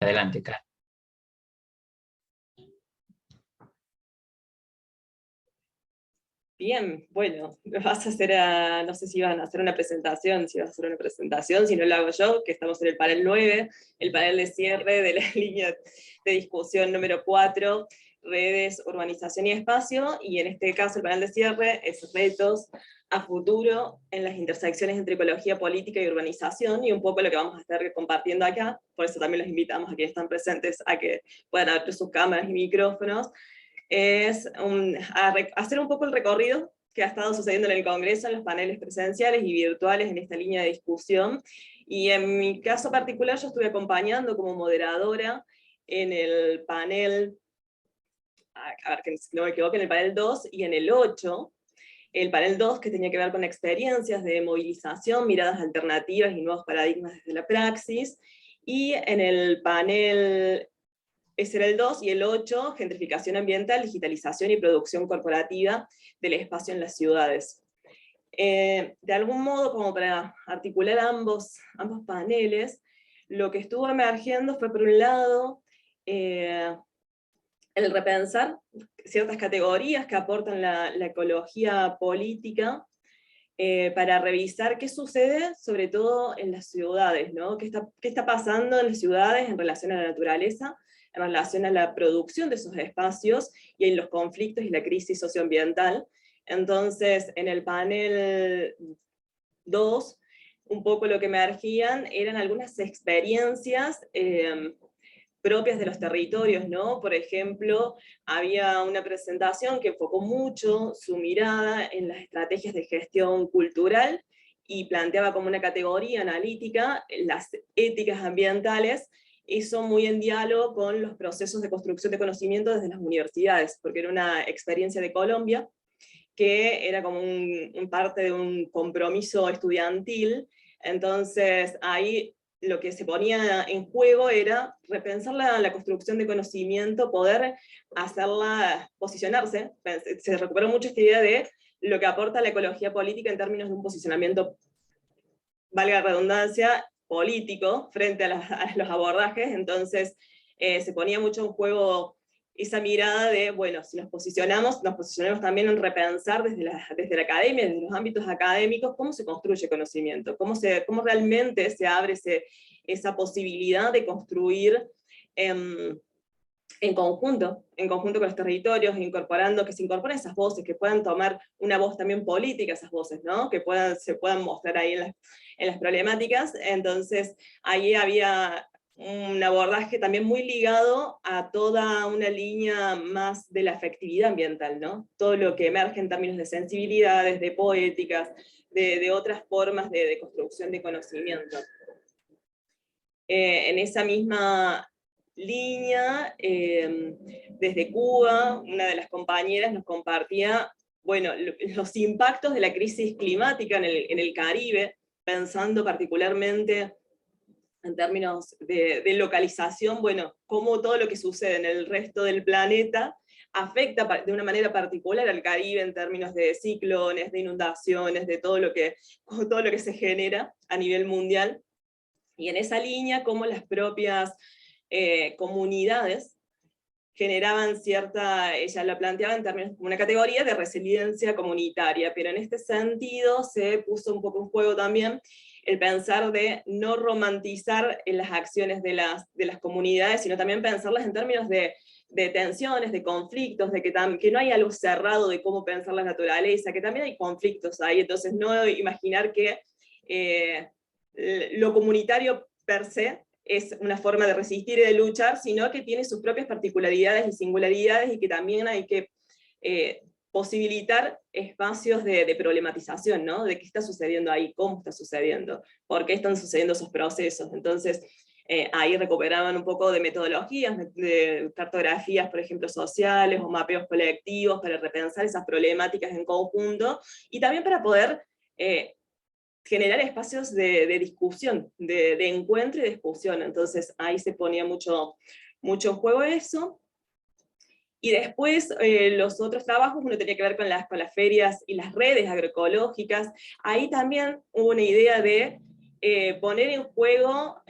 Adelante, Karen. Bien, bueno, vas a hacer, no sé si van a hacer una presentación, si vas a hacer una presentación, si no lo hago yo, que estamos en el panel 9, el panel de cierre de la línea de discusión número 4, redes, urbanización y espacio, y en este caso el panel de cierre es retos a futuro en las intersecciones entre ecología, política y urbanización, y un poco lo que vamos a estar compartiendo acá, por eso también los invitamos a quienes están presentes a que puedan abrir sus cámaras y micrófonos, es hacer un poco el recorrido que ha estado sucediendo en el Congreso, en los paneles presenciales y virtuales en esta línea de discusión. Y en mi caso particular yo estuve acompañando como moderadora en el panel, a ver que no me equivoque, en el panel 2 y en el 8, el panel 2 que tenía que ver con experiencias de movilización, miradas alternativas y nuevos paradigmas desde la praxis, y en el panel, ese era el 2, y el 8, gentrificación ambiental, digitalización y producción corporativa del espacio en las ciudades. De algún modo, como para articular ambos paneles, lo que estuvo emergiendo fue, por un lado, el repensar ciertas categorías que aportan la ecología política, para revisar qué sucede, sobre todo en las ciudades, ¿no? ¿Qué está pasando en las ciudades en relación a la naturaleza, en relación a la producción de esos espacios, y en los conflictos y la crisis socioambiental? Entonces, en el panel 2, un poco lo que emergían eran algunas experiencias propias de los territorios, ¿no? Por ejemplo, había una presentación que enfocó mucho su mirada en las estrategias de gestión cultural, y planteaba como una categoría analítica las éticas ambientales, eso muy en diálogo con los procesos de construcción de conocimiento desde las universidades, porque era una experiencia de Colombia, que era como parte de un compromiso estudiantil. Entonces ahí lo que se ponía en juego era repensar la construcción de conocimiento, poder hacerla posicionarse. Se recuperó mucho esta idea de lo que aporta la ecología política en términos de un posicionamiento, valga la redundancia, político frente a los abordajes. Entonces se ponía mucho en juego esa mirada de, bueno, si nos posicionamos también en repensar desde la academia, desde los ámbitos académicos, cómo se construye conocimiento, cómo realmente se abre esa posibilidad de construir en conjunto con los territorios, que se incorporen esas voces, que puedan tomar una voz también política esas voces, ¿no? Que se puedan mostrar ahí en las problemáticas. Entonces ahí había un abordaje también muy ligado a toda una línea más de la afectividad ambiental, ¿no? Todo lo que emerge en términos de sensibilidades, de poéticas, de otras formas de construcción de conocimiento. En esa misma línea, desde Cuba, una de las compañeras nos compartía, bueno, los impactos de la crisis climática en el Caribe, pensando particularmente en términos de localización, bueno, cómo todo lo que sucede en el resto del planeta afecta de una manera particular al Caribe en términos de ciclones, de inundaciones, de todo lo que se genera a nivel mundial. Y en esa línea, cómo las propias comunidades generaban ella la planteaba en términos como una categoría de resiliencia comunitaria, pero en este sentido se puso un poco en juego también el pensar de no romantizar en las acciones de las comunidades, sino también pensarlas en términos de tensiones, de conflictos, de que no hay algo cerrado de cómo pensar la naturaleza, que también hay conflictos ahí. Entonces no imaginar que lo comunitario per se es una forma de resistir y de luchar, sino que tiene sus propias particularidades y singularidades, y que también hay que posibilitar espacios de problematización, ¿no? De qué está sucediendo ahí, cómo está sucediendo, por qué están sucediendo esos procesos. Entonces ahí recuperaban un poco de metodologías, de cartografías, por ejemplo, sociales, o mapeos colectivos, para repensar esas problemáticas en conjunto, y también para poder generar espacios de discusión, de encuentro y de discusión. Entonces ahí se ponía mucho en juego eso. Y después los otros trabajos, uno tenía que ver con las ferias y las redes agroecológicas. Ahí también hubo una idea de poner en juego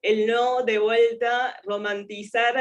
el no de vuelta romantizar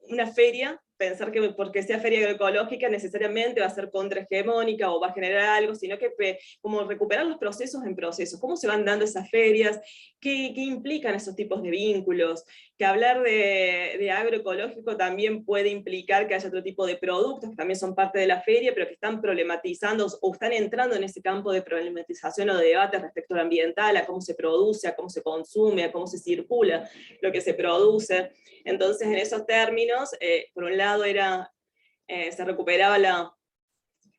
una feria, pensar que porque sea feria agroecológica necesariamente va a ser contrahegemónica o va a generar algo, sino que como recuperar los procesos en procesos, cómo se van dando esas ferias, qué implican esos tipos de vínculos, que hablar de agroecológico también puede implicar que haya otro tipo de productos que también son parte de la feria, pero que están problematizando o están entrando en ese campo de problematización o de debate respecto a lo ambiental, a cómo se produce, a cómo se consume, a cómo se circula lo que se produce. Entonces, en esos términos, por un lado se recuperaba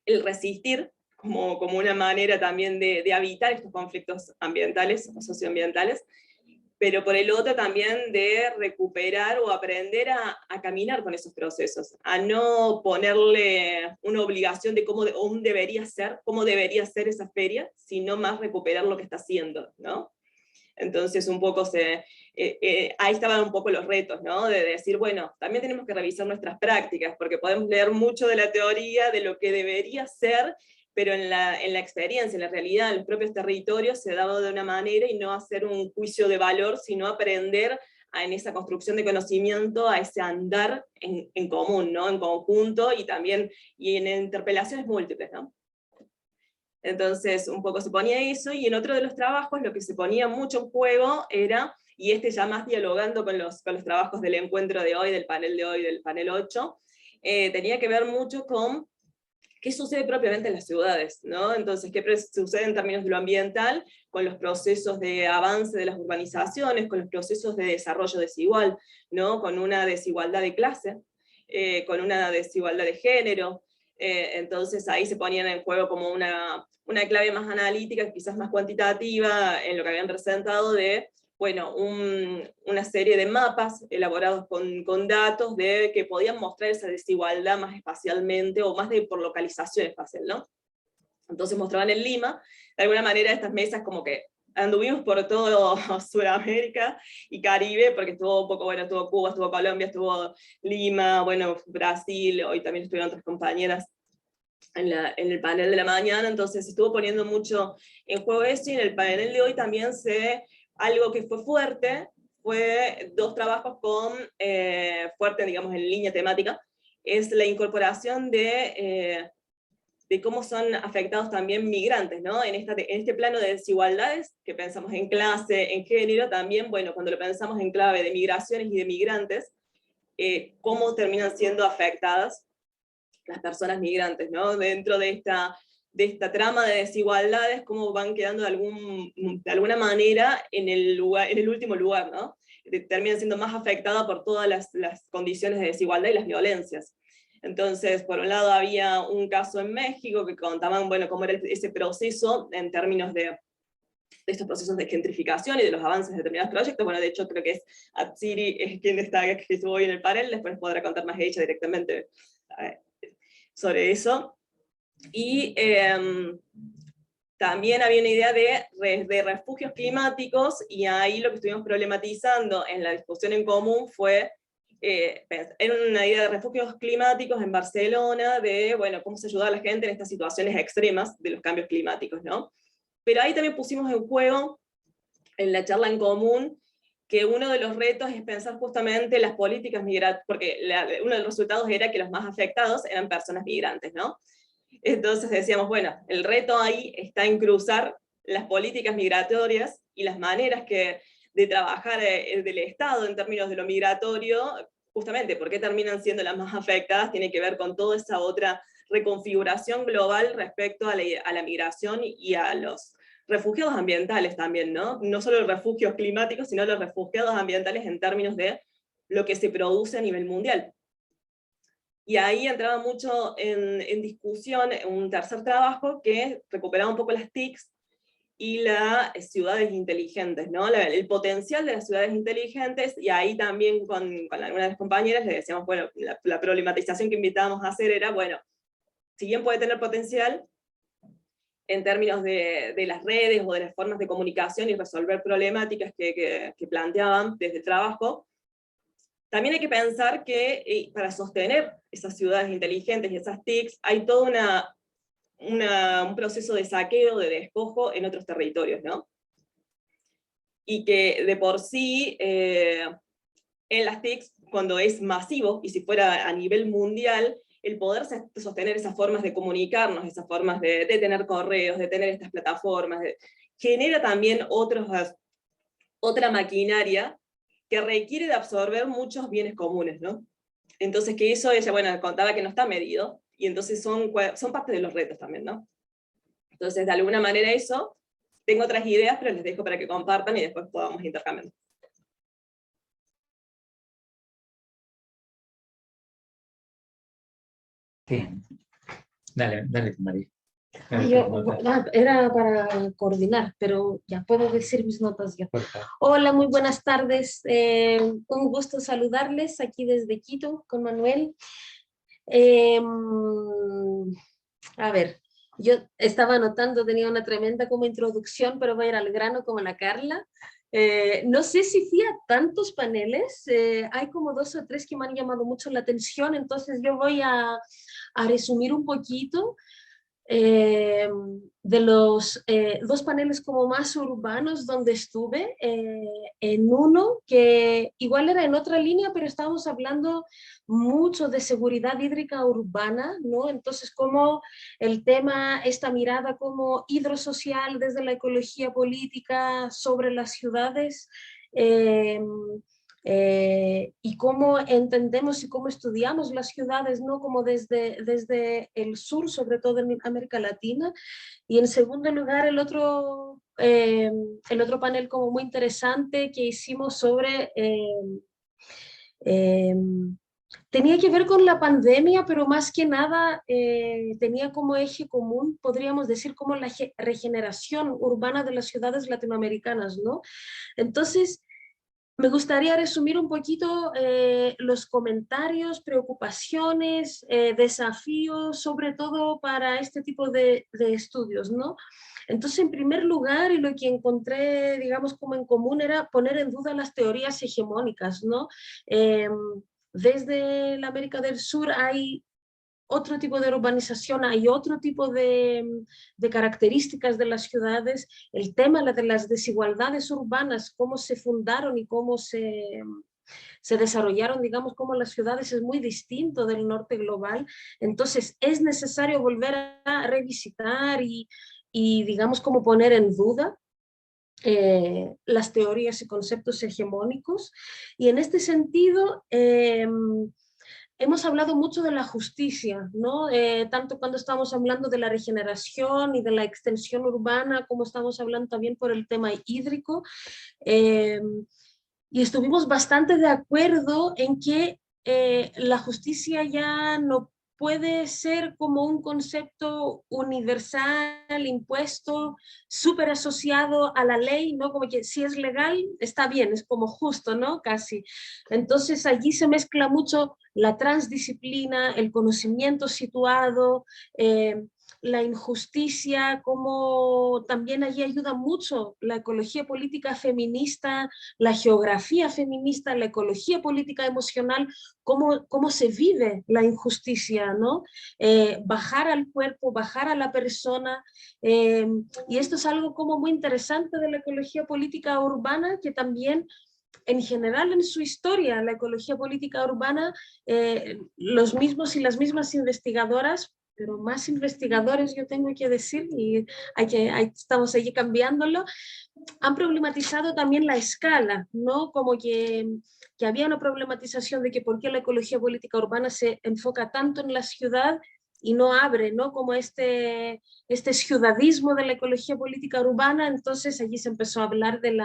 el resistir como una manera también de habitar estos conflictos ambientales o socioambientales, pero por el otro también de recuperar o aprender a caminar con esos procesos, a no ponerle una obligación de cómo debería ser esa feria, sino más recuperar lo que está haciendo, ¿no? Entonces un poco ahí estaban un poco los retos, ¿no? De decir, bueno, también tenemos que revisar nuestras prácticas, porque podemos leer mucho de la teoría, de lo que debería ser, pero en la experiencia, en la realidad, en los propios territorios se daba de una manera y no hacer un juicio de valor, sino aprender en esa construcción de conocimiento, a ese andar en común, ¿no? En conjunto, y también en interpelaciones múltiples, ¿no? Entonces, un poco se ponía eso, y en otro de los trabajos lo que se ponía mucho en juego era, y ya más dialogando con los trabajos del encuentro de hoy, del panel 8, tenía que ver mucho con qué sucede propiamente en las ciudades, ¿no? Entonces, qué sucede en términos de lo ambiental, con los procesos de avance de las urbanizaciones, con los procesos de desarrollo desigual, ¿no? Con una desigualdad de clase, con una desigualdad de género. Entonces ahí se ponían en juego como una clave más analítica, quizás más cuantitativa, en lo que habían presentado de, bueno, una serie de mapas elaborados con datos que podían mostrar esa desigualdad más espacialmente, o más por localización espacial, ¿no? Entonces mostraban en Lima, de alguna manera estas mesas como que anduvimos por todo Sudamérica y Caribe, porque estuvo un poco, bueno, estuvo Cuba, estuvo Colombia, estuvo Lima, bueno, Brasil, hoy también estuvieron otras compañeras en el panel de la mañana, entonces estuvo poniendo mucho en juego eso, y en el panel de hoy también algo que fue fuerte, fue dos trabajos fuerte, digamos, en línea temática, es la incorporación de cómo son afectados también migrantes, ¿no? En este plano de desigualdades, que pensamos en clase, en género, también, bueno, cuando lo pensamos en clave de migraciones y de migrantes, cómo terminan siendo afectadas las personas migrantes, ¿no? Dentro de esta trama de desigualdades, cómo van quedando de alguna manera en el último lugar, ¿no? Terminan siendo más afectadas por todas las condiciones de desigualdad y las violencias. Entonces, por un lado había un caso en México que contaban, bueno, cómo era ese proceso en términos de estos procesos de gentrificación y de los avances de determinados proyectos. Bueno, de hecho creo que es Atsiri quien que estuvo hoy en el panel, después podrá contar más ella directamente sobre eso. Y también había una idea de refugios climáticos, y ahí lo que estuvimos problematizando en la discusión en común fue, era una idea de refugios climáticos en Barcelona, de, bueno, cómo se ayuda a la gente en estas situaciones extremas de los cambios climáticos, ¿no? Pero ahí también pusimos en juego, en la charla en común, que uno de los retos es pensar justamente las políticas migratorias, porque uno de los resultados era que los más afectados eran personas migrantes, ¿no? Entonces decíamos, bueno, el reto ahí está en cruzar las políticas migratorias y las maneras de trabajar del Estado en términos de lo migratorio, justamente porque terminan siendo las más afectadas, tiene que ver con toda esa otra reconfiguración global respecto a la migración y a los refugiados ambientales también, ¿no? No solo los refugios climáticos, sino los refugiados ambientales en términos de lo que se produce a nivel mundial. Y ahí entraba mucho en discusión un tercer trabajo que recuperaba un poco las TICs y las ciudades inteligentes, ¿no? El potencial de las ciudades inteligentes, y ahí también con algunas de las compañeras le decíamos, bueno, la problematización que invitábamos a hacer era, bueno, si bien puede tener potencial en términos de las redes o de las formas de comunicación y resolver problemáticas que planteaban desde el trabajo, también hay que pensar que para sostener esas ciudades inteligentes y esas TICs hay todo un proceso de saqueo, de despojo en otros territorios, ¿no? y que de por sí en las TICs, cuando es masivo, y si fuera a nivel mundial, el poder sostener esas formas de comunicarnos, esas formas de tener correos, de tener estas plataformas, genera también otra maquinaria que requiere de absorber muchos bienes comunes, ¿no? Entonces, que eso ella, bueno, contaba que no está medido, y entonces son parte de los retos también, ¿no? Entonces, de alguna manera eso, tengo otras ideas, pero les dejo para que compartan y después podamos intercambiar. Sí. Dale, María. Era para coordinar, pero ya puedo decir mis notas ya. Hola, muy buenas tardes. Un gusto saludarles aquí desde Quito con Manuel. A ver, yo estaba anotando, tenía una tremenda como introducción, pero voy a ir al grano como la Carla. No sé si fui a tantos paneles, hay como 2 o 3 que me han llamado mucho la atención, entonces yo voy a resumir un poquito. De los 2 paneles como más urbanos donde estuve, en uno que igual era en otra línea, pero estábamos hablando mucho de seguridad hídrica urbana, ¿no? Entonces, como el tema, esta mirada como hidrosocial desde la ecología política sobre las ciudades, y cómo entendemos y cómo estudiamos las ciudades, ¿no? Como desde el sur, sobre todo en América Latina. Y en segundo lugar, el otro panel como muy interesante que hicimos sobre... tenía que ver con la pandemia, pero más que nada tenía como eje común, podríamos decir, como la regeneración urbana de las ciudades latinoamericanas, ¿no? Entonces, me gustaría resumir un poquito los comentarios, preocupaciones, desafíos, sobre todo para este tipo de estudios, ¿no? Entonces, en primer lugar, y lo que encontré, digamos, como en común era poner en duda las teorías hegemónicas, ¿no? Desde la América del Sur hay otro tipo de urbanización, hay otro tipo de características de las ciudades. El tema de las desigualdades urbanas, cómo se fundaron y cómo se desarrollaron, digamos, como las ciudades es muy distinto del norte global. Entonces es necesario volver a revisitar y digamos, como poner en duda las teorías y conceptos hegemónicos. Y en este sentido, hemos hablado mucho de la justicia, ¿no? Tanto cuando estamos hablando de la regeneración y de la extensión urbana, como estamos hablando también por el tema hídrico. Y estuvimos bastante de acuerdo en que la justicia ya no puede ser como un concepto universal, impuesto, súper asociado a la ley, ¿no? Como que si es legal, está bien, es como justo, ¿no? Casi. Entonces allí se mezcla mucho la transdisciplina, el conocimiento situado, la injusticia, como también allí ayuda mucho la ecología política feminista, la geografía feminista, la ecología política emocional, cómo se vive la injusticia, ¿no? Bajar al cuerpo, bajar a la persona, y esto es algo como muy interesante de la ecología política urbana, que también en general en su historia, la ecología política urbana, los mismos y las mismas investigadoras, pero más investigadores yo tengo que decir, y estamos allí cambiándolo, han problematizado también la escala, ¿no? Como que había una problematización de que por qué la ecología política urbana se enfoca tanto en la ciudad y no abre, ¿no? Como este ciudadismo de la ecología política urbana. Entonces allí se empezó a hablar de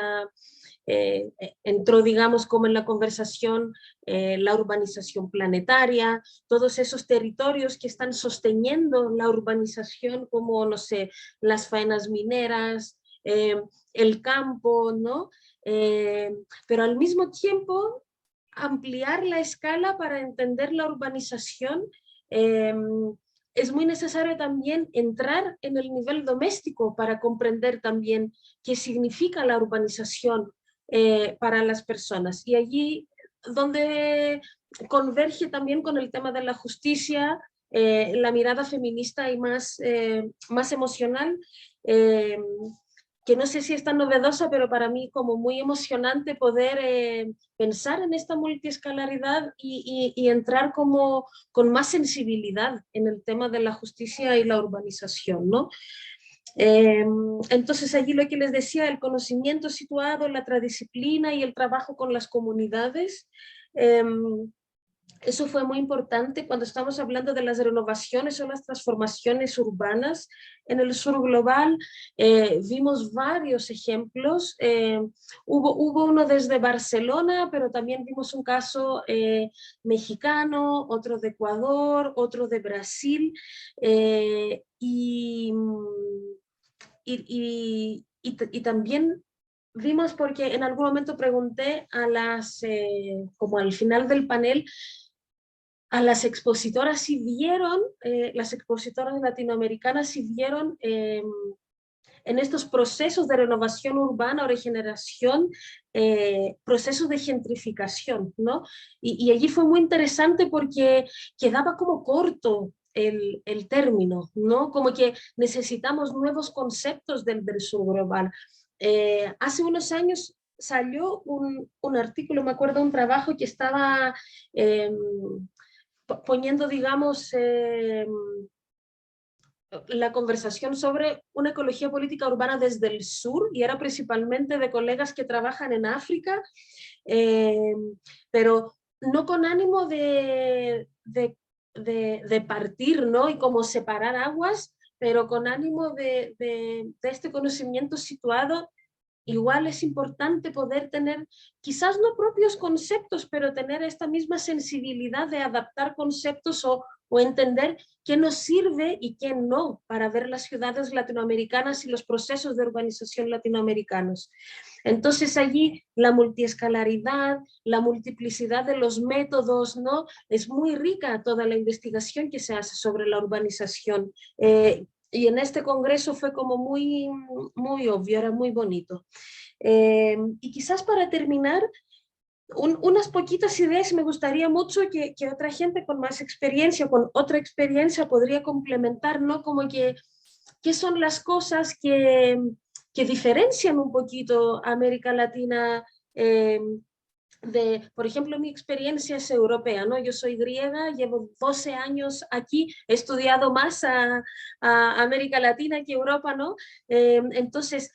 entró, digamos, como en la conversación la urbanización planetaria, todos esos territorios que están sosteniendo la urbanización, como, no sé, las faenas mineras, el campo, ¿no? Pero al mismo tiempo ampliar la escala para entender la urbanización. Es muy necesario también entrar en el nivel doméstico para comprender también qué significa la urbanización para las personas. Y allí donde converge también con el tema de la justicia, la mirada feminista y más emocional, que que no sé si es tan novedosa, pero para mí como muy emocionante poder pensar en esta multiescalaridad y entrar como con más sensibilidad en el tema de la justicia y la urbanización, ¿no? Entonces allí lo que les decía, el conocimiento situado, la tradisciplina y el trabajo con las comunidades, eso fue muy importante cuando estamos hablando de las renovaciones o las transformaciones urbanas en el sur global. Vimos varios ejemplos. Hubo uno desde Barcelona, pero también vimos un caso mexicano, otro de Ecuador, otro de Brasil. Y también vimos, porque en algún momento pregunté a como al final del panel, a las expositoras si vieron, las expositoras latinoamericanas si vieron en estos procesos de renovación urbana o regeneración, procesos de gentrificación, ¿no? Y allí fue muy interesante porque quedaba como corto el término, ¿no? Como que necesitamos nuevos conceptos del sur global. Hace unos años salió un artículo, me acuerdo, un trabajo que estaba poniendo, digamos, la conversación sobre una ecología política urbana desde el sur, y era principalmente de colegas que trabajan en África, pero no con ánimo de partir, ¿no? Y como separar aguas, pero con ánimo de este conocimiento situado. Igual es importante poder tener, quizás no propios conceptos, pero tener esta misma sensibilidad de adaptar conceptos o entender qué nos sirve y qué no para ver las ciudades latinoamericanas y los procesos de urbanización latinoamericanos. Entonces allí la multiescalaridad, la multiplicidad de los métodos, ¿no? Es muy rica toda la investigación que se hace sobre la urbanización. Y en este congreso fue como muy, muy obvio, era muy bonito. Y quizás para terminar, unas poquitas ideas, me gustaría mucho que otra gente con más experiencia, con otra experiencia podría complementar, ¿no? Como que, ¿qué son las cosas que diferencian un poquito a América Latina por ejemplo, mi experiencia es europea, ¿no? Yo soy griega, llevo 12 años aquí, he estudiado más a América Latina que Europa, ¿no? Entonces,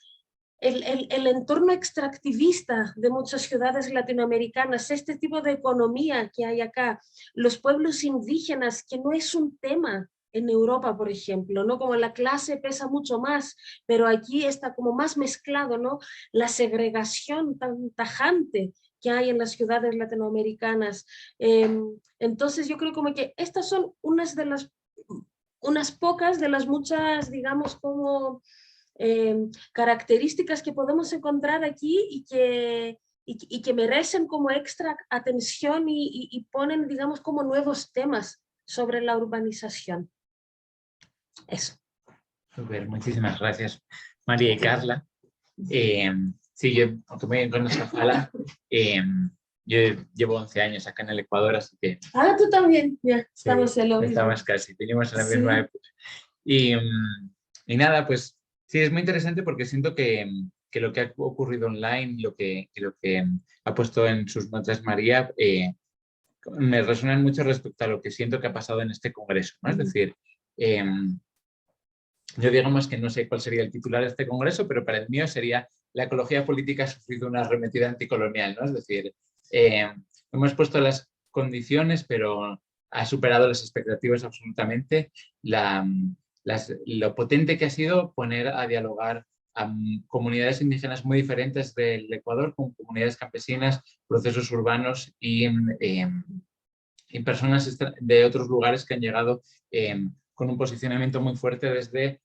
el entorno extractivista de muchas ciudades latinoamericanas, este tipo de economía que hay acá, los pueblos indígenas, que no es un tema en Europa, por ejemplo, ¿no? Como la clase pesa mucho más, pero aquí está como más mezclado, ¿no? La segregación tan tajante que hay en las ciudades latinoamericanas. Entonces yo creo como que estas son unas pocas de las muchas, digamos, como características que podemos encontrar aquí y que merecen como extra atención y ponen, digamos, como nuevos temas sobre la urbanización. Eso. Súper, muchísimas gracias, María y Carla. Sí, yo, aunque me conozco Fala, yo llevo 11 años acá en el Ecuador, así que... Ah, tú también, ya, estamos sí, en lo mismo. estamos casi, venimos en la misma época. Y nada, pues sí, es muy interesante porque siento que lo que ha ocurrido online, lo que ha puesto en sus notas María, me resuenan mucho respecto a lo que siento que ha pasado en este congreso, ¿no? Es decir, yo digamos que no sé cuál sería el titular de este congreso, pero para el mío sería la ecología política ha sufrido una arremetida anticolonial, ¿no? Es decir, hemos puesto las condiciones, pero ha superado las expectativas absolutamente. Lo potente que ha sido poner a dialogar a comunidades indígenas muy diferentes del Ecuador, con comunidades campesinas, procesos urbanos y personas de otros lugares que han llegado con un posicionamiento muy fuerte desde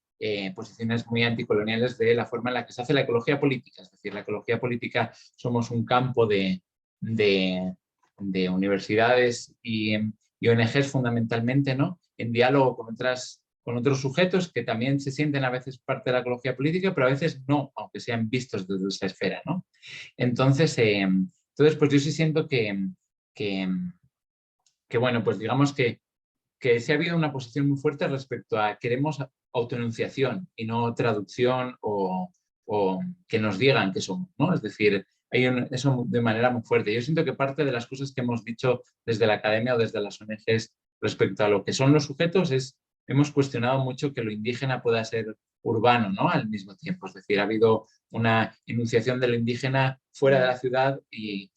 posiciones muy anticoloniales de la forma en la que se hace la ecología política. Es decir, la ecología política somos un campo de universidades y ONGs fundamentalmente, ¿no? En diálogo con otros sujetos que también se sienten a veces parte de la ecología política, pero a veces no, aunque sean vistos desde esa esfera, ¿no? Entonces, pues yo sí siento que bueno, pues digamos que sí ha habido una posición muy fuerte respecto a queremos autoenunciación y no traducción o o que nos digan que somos, ¿no? Es decir, hay eso de manera muy fuerte. Yo siento que parte de las cosas que hemos dicho desde la academia o desde las ONGs respecto a lo que son los sujetos hemos cuestionado mucho que lo indígena pueda ser urbano, ¿no? Al mismo tiempo. Es decir, ha habido una enunciación de lo indígena fuera de la ciudad y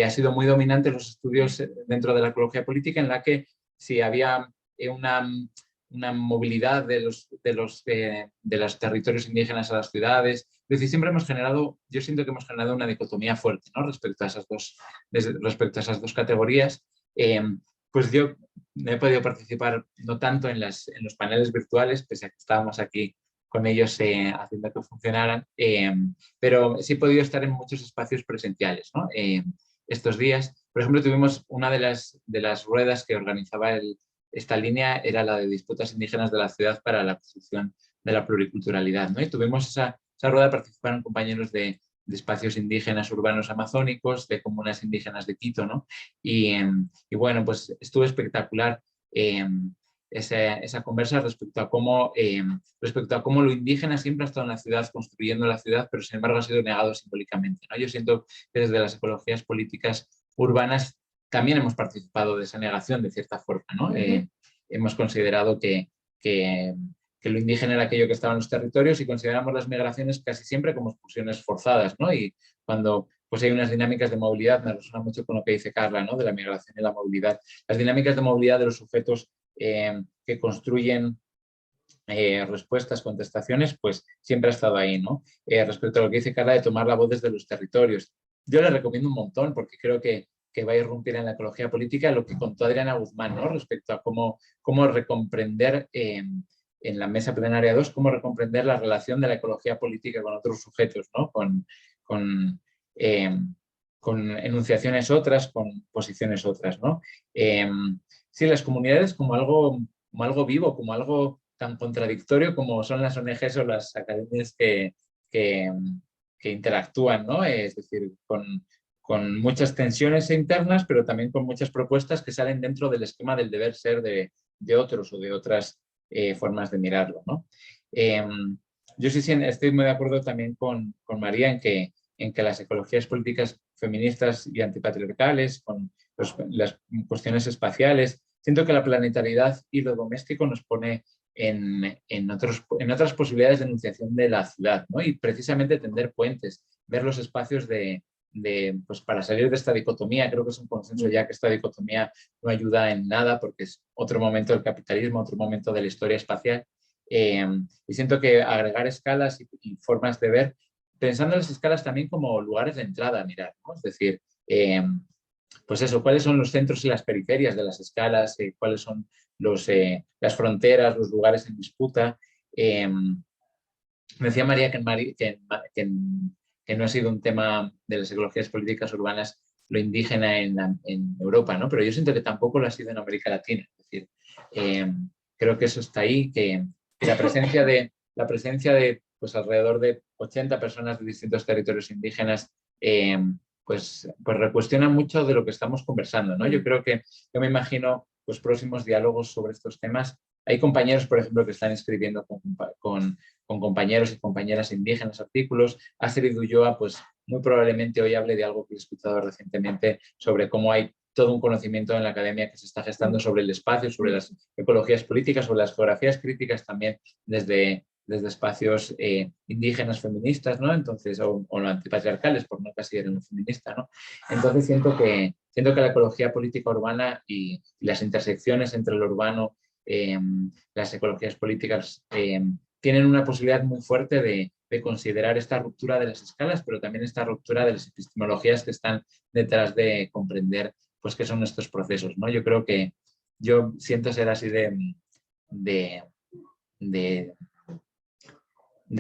ha sido muy dominante los estudios dentro de la ecología política, en la que si había una movilidad de los territorios indígenas a las ciudades. Es decir, siempre yo siento que hemos generado una dicotomía fuerte, ¿no? respecto a esas dos categorías. Pues yo he podido participar no tanto en los paneles virtuales, pese a que estábamos aquí con ellos haciendo que funcionaran, pero sí he podido estar en muchos espacios presenciales, ¿no? Estos días. Por ejemplo, tuvimos una de las ruedas que organizaba esta línea, era la de disputas indígenas de la ciudad para la construcción de la pluriculturalidad, ¿no? Y tuvimos esa rueda, participaron compañeros de espacios indígenas urbanos amazónicos, de comunas indígenas de Quito, ¿no? Y bueno, pues estuvo espectacular esa conversa respecto a cómo lo indígena siempre ha estado en la ciudad, construyendo la ciudad, pero sin embargo ha sido negado simbólicamente, ¿no? Yo siento que desde las ecologías políticas urbanas también hemos participado de esa negación de cierta forma, ¿no? Hemos considerado que lo indígena era aquello que estaba en los territorios y consideramos las migraciones casi siempre como expulsiones forzadas, ¿no? Y cuando pues hay unas dinámicas de movilidad, me resuena mucho con lo que dice Carla, ¿no? De la migración y la movilidad. Las dinámicas de movilidad de los sujetos que construyen respuestas, contestaciones, pues siempre ha estado ahí, ¿no? Respecto a lo que dice Carla de tomar la voz desde los territorios. Yo le recomiendo un montón porque creo que va a irrumpir en la ecología política lo que contó Adriana Guzmán, ¿no? Respecto a cómo recomprender en la mesa plenaria 2, cómo recomprender la relación de la ecología política con otros sujetos, ¿no? Con enunciaciones otras, con posiciones otras, ¿no? Sí, las comunidades como algo vivo, como algo tan contradictorio como son las ONGs o las academias que interactúan, ¿no? Es decir, con muchas tensiones internas, pero también con muchas propuestas que salen dentro del esquema del deber ser de otros o de otras formas de mirarlo, ¿no? Yo sí estoy muy de acuerdo también con María en que las ecologías políticas feministas y antipatriarcales, con las cuestiones espaciales, siento que la planetariedad y lo doméstico nos pone en otras posibilidades de enunciación de la ciudad, ¿no? Y precisamente tender puentes, ver los espacios pues para salir de esta dicotomía. Creo que es un consenso ya que esta dicotomía no ayuda en nada porque es otro momento del capitalismo, otro momento de la historia espacial. Y siento que agregar escalas y formas de ver, pensando en las escalas también como lugares de entrada a mirar, ¿no? Es decir, pues eso, cuáles son los centros y las periferias de las escalas, cuáles son las fronteras, los lugares en disputa. Me decía María que no ha sido un tema de las ecologías políticas urbanas lo indígena en Europa, ¿no? Pero yo siento que tampoco lo ha sido en América Latina. Es decir, creo que eso está ahí, que la presencia de pues alrededor de 80 personas de distintos territorios indígenas pues recuestiona mucho de lo que estamos conversando, ¿no? Yo me imagino los próximos diálogos sobre estos temas. Hay compañeros, por ejemplo, que están escribiendo con compañeros y compañeras indígenas artículos. Astrid Ulloa, pues muy probablemente hoy hable de algo que he escuchado recientemente sobre cómo hay todo un conocimiento en la academia que se está gestando sobre el espacio, sobre las ecologías políticas, sobre las geografías críticas también desde espacios indígenas feministas, ¿no? Entonces, o antipatriarcales, por no casi en lo feminista, ¿no? Entonces siento que la ecología política urbana y las intersecciones entre lo urbano, las ecologías políticas, tienen una posibilidad muy fuerte de considerar esta ruptura de las escalas, pero también esta ruptura de las epistemologías que están detrás de comprender pues, qué son estos procesos, ¿no? Yo siento ser así de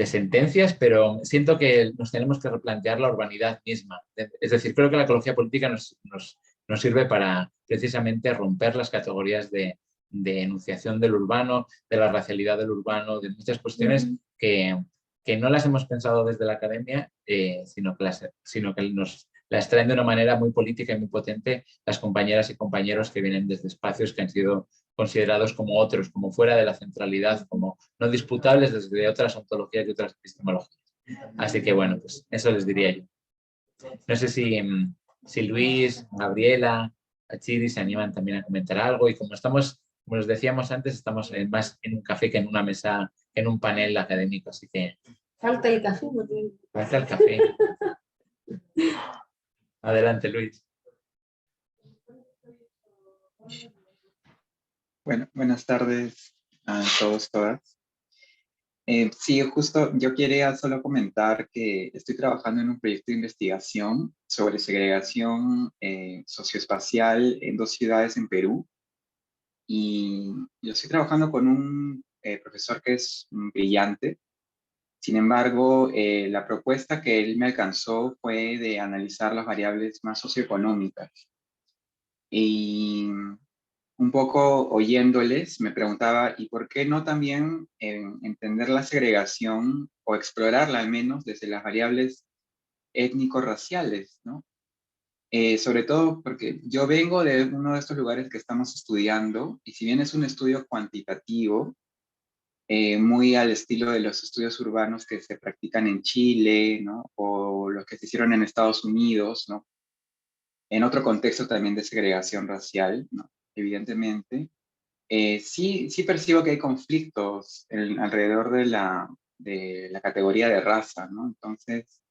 sentencias, pero siento que nos tenemos que replantear la urbanidad misma. Es decir, creo que la ecología política nos sirve para precisamente romper las categorías de enunciación del urbano, de la racialidad del urbano, de muchas cuestiones que no las hemos pensado desde la academia, sino que nos las traen de una manera muy política y muy potente las compañeras y compañeros que vienen desde espacios que han sido considerados como otros, como fuera de la centralidad, como no disputables desde otras ontologías y otras epistemologías. Así que bueno, pues eso les diría yo. No sé si Luis, Gabriela, Achiri se animan también a comentar algo, y como estamos, como os decíamos antes, estamos más en un café que en una mesa, en un panel académico, así que... Falta el café, porque... Falta el café. Adelante, Luis. Bueno, buenas tardes a todos, todas. Sí, justo yo quería solo comentar que estoy trabajando en un proyecto de investigación sobre segregación socioespacial en 2 ciudades en Perú. Y yo estoy trabajando con un profesor que es brillante. Sin embargo, la propuesta que él me alcanzó fue de analizar las variables más socioeconómicas. Y un poco oyéndoles, me preguntaba, ¿y por qué no también entender la segregación o explorarla al menos desde las variables étnico-raciales, ¿no? Sobre todo porque yo vengo de uno de estos lugares que estamos estudiando, y si bien es un estudio cuantitativo, muy al estilo de los estudios urbanos que se practican en Chile, ¿no? O los que se hicieron en Estados Unidos, ¿no? En otro contexto también de segregación racial, ¿no? Evidentemente. Sí percibo que hay conflictos alrededor de la categoría de raza, ¿no? Entonces,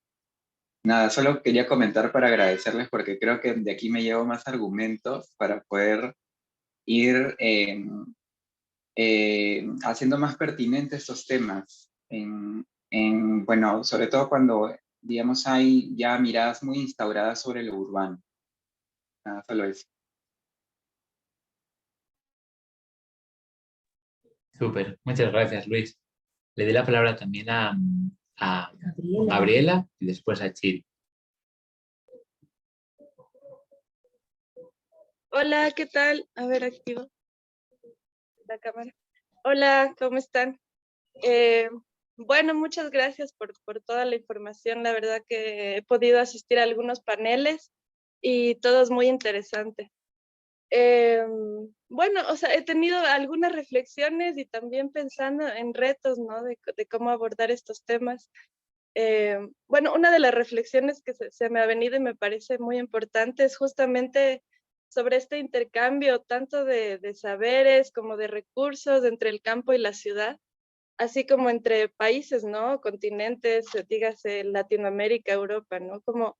nada, solo quería comentar para agradecerles porque creo que de aquí me llevo más argumentos para poder ir haciendo más pertinentes estos temas. Bueno, sobre todo cuando, digamos, hay ya miradas muy instauradas sobre lo urbano. Nada, solo eso. Súper, muchas gracias, Luis. Le doy la palabra también a Gabriela. Gabriela y después a Chiri. Hola, ¿qué tal? A ver, activo la cámara. Hola, ¿cómo están? Bueno, muchas gracias por toda la información. La verdad que he podido asistir a algunos paneles y todo es muy interesante. Bueno, o sea, he tenido algunas reflexiones y también pensando en retos, ¿no? De cómo abordar estos temas. Bueno, una de las reflexiones que se me ha venido y me parece muy importante es justamente sobre este intercambio tanto de saberes como de recursos entre el campo y la ciudad, así como entre países, ¿no? Continentes, dígase Latinoamérica, Europa, ¿no? Como,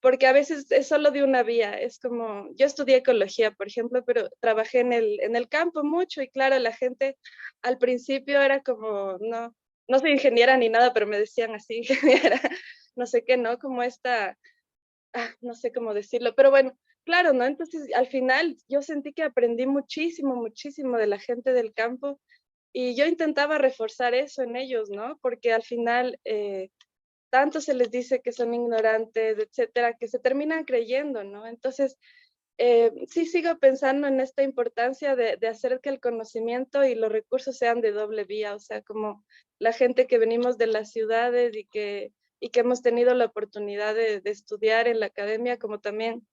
porque a veces es solo de una vía, es como, yo estudié ecología, por ejemplo, pero trabajé en el campo mucho y claro, la gente al principio era como, no soy ingeniera ni nada, pero me decían así, ingeniera, no sé qué, ¿no? Como esta, no sé cómo decirlo, pero bueno, claro, ¿no? Entonces, al final yo sentí que aprendí muchísimo, muchísimo de la gente del campo y yo intentaba reforzar eso en ellos, ¿no? Porque al final tanto se les dice que son ignorantes, etcétera, que se terminan creyendo, ¿no? Entonces, sí sigo pensando en esta importancia de hacer que el conocimiento y los recursos sean de doble vía, o sea, como la gente que venimos de las ciudades y que hemos tenido la oportunidad de estudiar en la academia, como también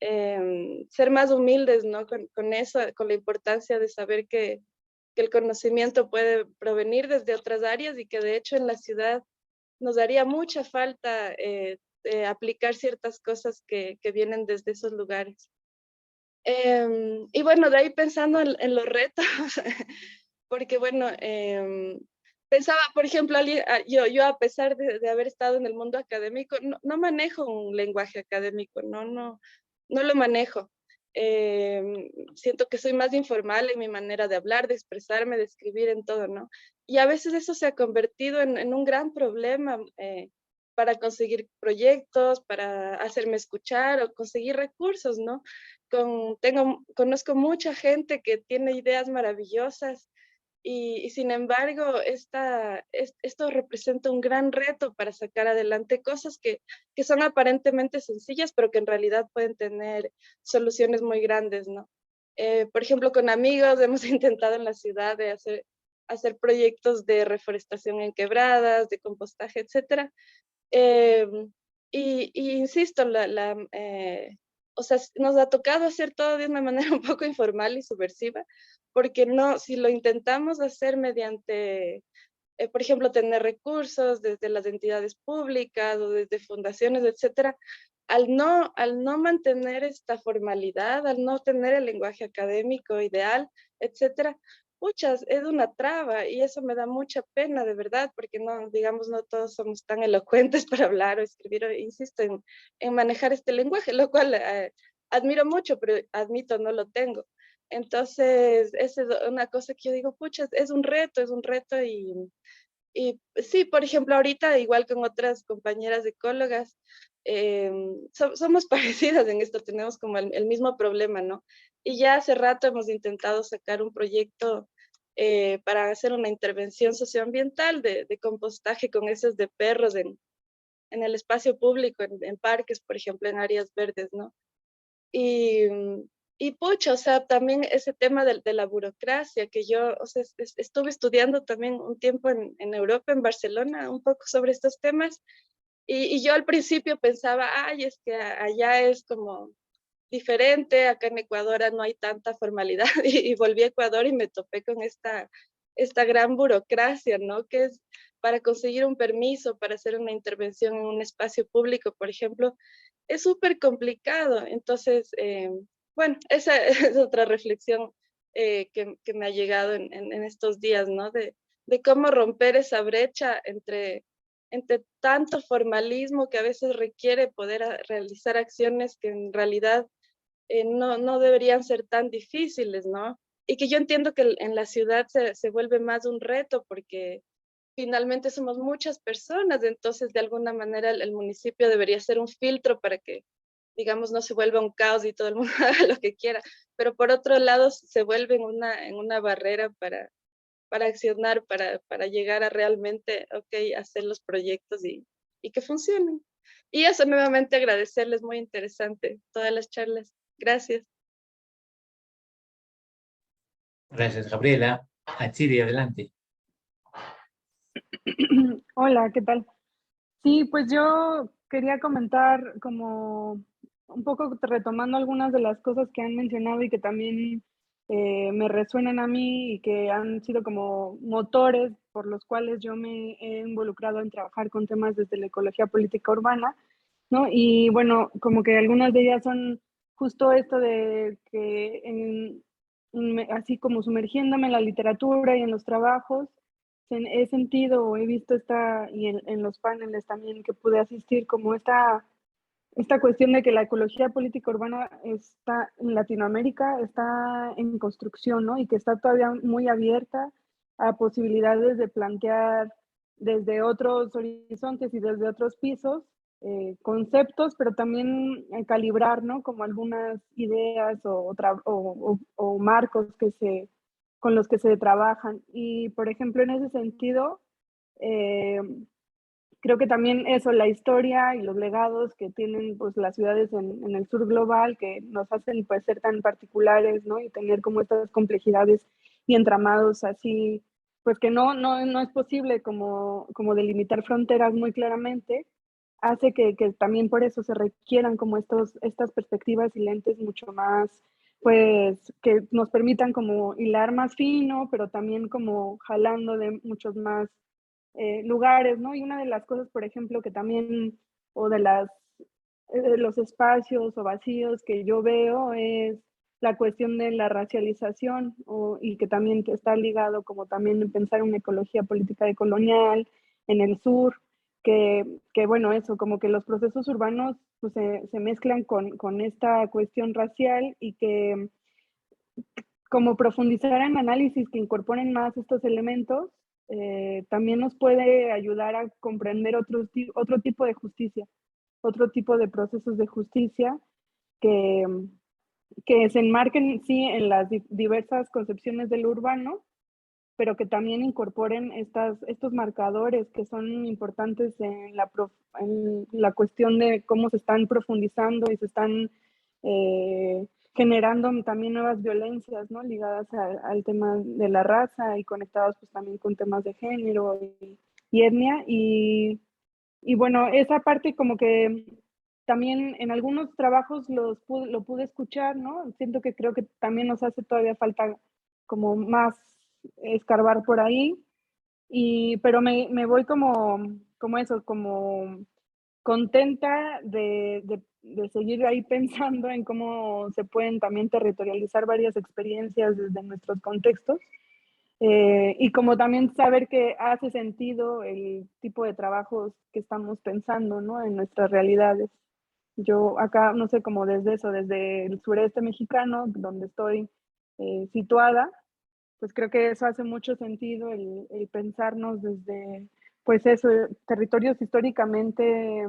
ser más humildes, ¿no? Con eso, con la importancia de saber que el conocimiento puede provenir desde otras áreas y que de hecho en la ciudad nos daría mucha falta aplicar ciertas cosas que vienen desde esos lugares. Y bueno, de ahí pensando en los retos, porque bueno, pensaba, por ejemplo, yo a pesar de haber estado en el mundo académico, no manejo un lenguaje académico, no lo manejo. Siento que soy más informal en mi manera de hablar, de expresarme, de escribir, en todo, ¿no? Y a veces eso se ha convertido en un gran problema para conseguir proyectos, para hacerme escuchar o conseguir recursos, ¿no? Conozco mucha gente que tiene ideas maravillosas y sin embargo esto representa un gran reto para sacar adelante cosas que son aparentemente sencillas, pero que en realidad pueden tener soluciones muy grandes, ¿no? Por ejemplo, con amigos hemos intentado en la ciudad de hacer proyectos de reforestación en quebradas, de compostaje, etcétera. Y insisto, o sea, nos ha tocado hacer todo de una manera un poco informal y subversiva, porque no, si lo intentamos hacer mediante por ejemplo, tener recursos desde las entidades públicas o desde fundaciones, etcétera, al no mantener esta formalidad, al no tener el lenguaje académico ideal, etcétera, muchas, es una traba y eso me da mucha pena, de verdad, porque no, digamos, no todos somos tan elocuentes para hablar o escribir, insisto, en manejar este lenguaje, lo cual admiro mucho, pero admito, no lo tengo. Entonces, esa es una cosa que yo digo, pucha, es un reto y sí, por ejemplo, ahorita, igual con otras compañeras ecólogas, somos parecidas en esto, tenemos como el mismo problema, ¿no? Y ya hace rato hemos intentado sacar un proyecto para hacer una intervención socioambiental de compostaje con heces de perros en el espacio público, en parques, por ejemplo, en áreas verdes, ¿no? Y, y pucha, o sea, también ese tema de la burocracia, que yo, o sea, estuve estudiando también un tiempo en Europa, en Barcelona, un poco sobre estos temas, y yo al principio pensaba, ay, es que allá es como diferente, acá en Ecuador no hay tanta formalidad, y volví a Ecuador y me topé con esta gran burocracia, ¿no? Que es para conseguir un permiso, para hacer una intervención en un espacio público, por ejemplo, es súper complicado. Entonces, bueno, esa es otra reflexión que me ha llegado en estos días, ¿no? De cómo romper esa brecha entre tanto formalismo que a veces requiere poder realizar acciones que en realidad no deberían ser tan difíciles, ¿no? Y que yo entiendo que en la ciudad se vuelve más un reto porque finalmente somos muchas personas, entonces de alguna manera el municipio debería ser un filtro para que, digamos, no se vuelva un caos y todo el mundo haga lo que quiera, pero por otro lado se vuelve en una barrera para accionar, para llegar a realmente, ok, hacer los proyectos y que funcionen. Y eso, nuevamente agradecerles, muy interesante todas las charlas. Gracias. Gracias, Gabriela. Achiri, adelante. Hola, ¿qué tal? Sí, pues yo quería comentar como un poco retomando algunas de las cosas que han mencionado y que también me resuenan a mí y que han sido como motores por los cuales yo me he involucrado en trabajar con temas desde la ecología política urbana, ¿no? Y bueno, como que algunas de ellas son justo esto de que así como sumergiéndome en la literatura y en los trabajos, he sentido o he visto y en los paneles también que pude asistir, como esta cuestión de que la ecología política urbana está en Latinoamérica, está en construcción, ¿no? Y que está todavía muy abierta a posibilidades de plantear desde otros horizontes y desde otros pisos conceptos, pero también calibrar, ¿no? Como algunas ideas o marcos con los que se trabajan. Y, por ejemplo, en ese sentido, eh, creo que también eso, la historia y los legados que tienen pues, las ciudades en el sur global, que nos hacen pues, ser tan particulares, ¿no? Y tener como estas complejidades y entramados así, pues que no es posible como delimitar fronteras muy claramente, hace que también por eso se requieran como estas perspectivas y lentes mucho más, pues, que nos permitan como hilar más fino, pero también como jalando de muchos más lugares, ¿no? Y una de las cosas, por ejemplo, que también, o de los espacios o vacíos que yo veo es la cuestión de la racialización y que también está ligado como también en pensar una ecología política decolonial en el sur, que bueno, eso, como que los procesos urbanos pues, se mezclan con esta cuestión racial y que como profundizar en análisis que incorporen más estos elementos, también nos puede ayudar a comprender otro tipo de justicia, otro tipo de procesos de justicia que, que se enmarquen, sí, en las diversas concepciones del urbano, pero que también incorporen estos marcadores que son importantes en la cuestión de cómo se están profundizando y se están generando también nuevas violencias, ¿no? Ligadas al tema de la raza y conectados pues también con temas de género y etnia. Y bueno, esa parte como que también en algunos trabajos lo pude escuchar, ¿no? Siento que creo que también nos hace todavía falta como más escarbar por ahí, Pero me voy como eso, como contenta de seguir ahí pensando en cómo se pueden también territorializar varias experiencias desde nuestros contextos. Y como también saber que hace sentido el tipo de trabajos que estamos pensando, ¿no? En nuestras realidades. Yo acá, no sé, como desde el sureste mexicano, donde estoy situada, pues creo que eso hace mucho sentido, el pensarnos desde, pues eso, territorios históricamente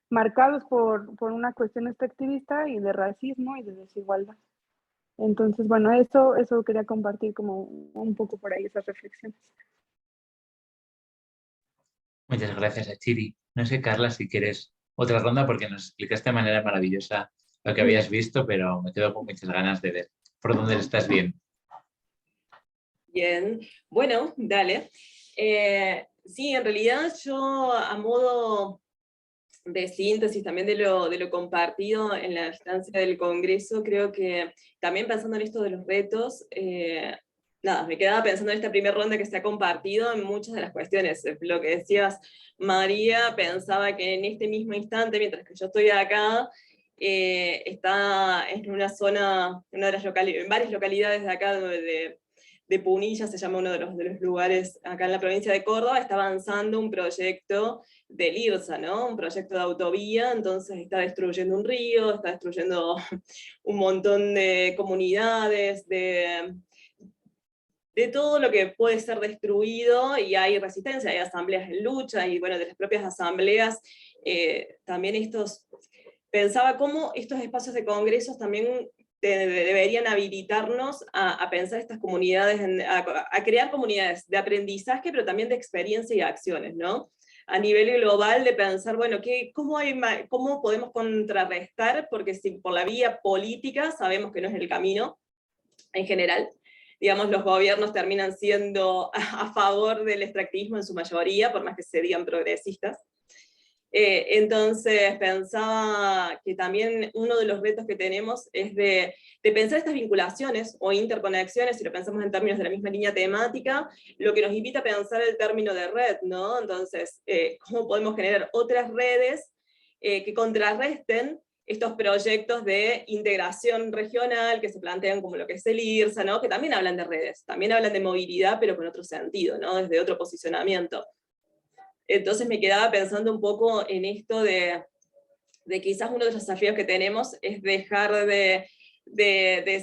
marcados por una cuestión extractivista y de racismo y de desigualdad. Entonces, bueno, eso quería compartir como un poco por ahí esas reflexiones. Muchas gracias a Chiri. No sé, Carla, si quieres otra ronda porque nos explicaste de manera maravillosa lo que habías visto, pero me quedo con muchas ganas de ver por dónde le estás bien. Bien, bueno, dale. Sí, en realidad yo a modo de síntesis también de lo compartido en la instancia del Congreso, creo que también pensando en esto de los retos, nada, me quedaba pensando en esta primera ronda que se ha compartido en muchas de las cuestiones. Lo que decías, María, pensaba que en este mismo instante, mientras que yo estoy acá, está en una zona, en varias localidades de acá de Punilla, se llama uno de los lugares acá en la provincia de Córdoba, está avanzando un proyecto del IRSA, ¿no? Un proyecto de autovía, entonces está destruyendo un río, está destruyendo un montón de comunidades, de todo lo que puede ser destruido, y hay resistencia, hay asambleas en lucha, y bueno, de las propias asambleas, también pensaba cómo estos espacios de congresos también deberían habilitarnos a pensar estas comunidades, a crear comunidades de aprendizaje, pero también de experiencia y acciones, ¿no? A nivel global de pensar, bueno, ¿cómo podemos contrarrestar? Porque si por la vía política sabemos que no es el camino en general, digamos, los gobiernos terminan siendo a favor del extractivismo en su mayoría, por más que se digan progresistas. Entonces pensaba que también uno de los retos que tenemos es de pensar estas vinculaciones o interconexiones, si lo pensamos en términos de la misma línea temática, lo que nos invita a pensar el término de red, ¿no? Entonces, ¿cómo podemos generar otras redes que contrarresten estos proyectos de integración regional que se plantean como lo que es el IRSA, ¿no? Que también hablan de redes, también hablan de movilidad, pero con otro sentido, ¿no? Desde otro posicionamiento. Entonces me quedaba pensando un poco en esto de quizás uno de los desafíos que tenemos es dejar de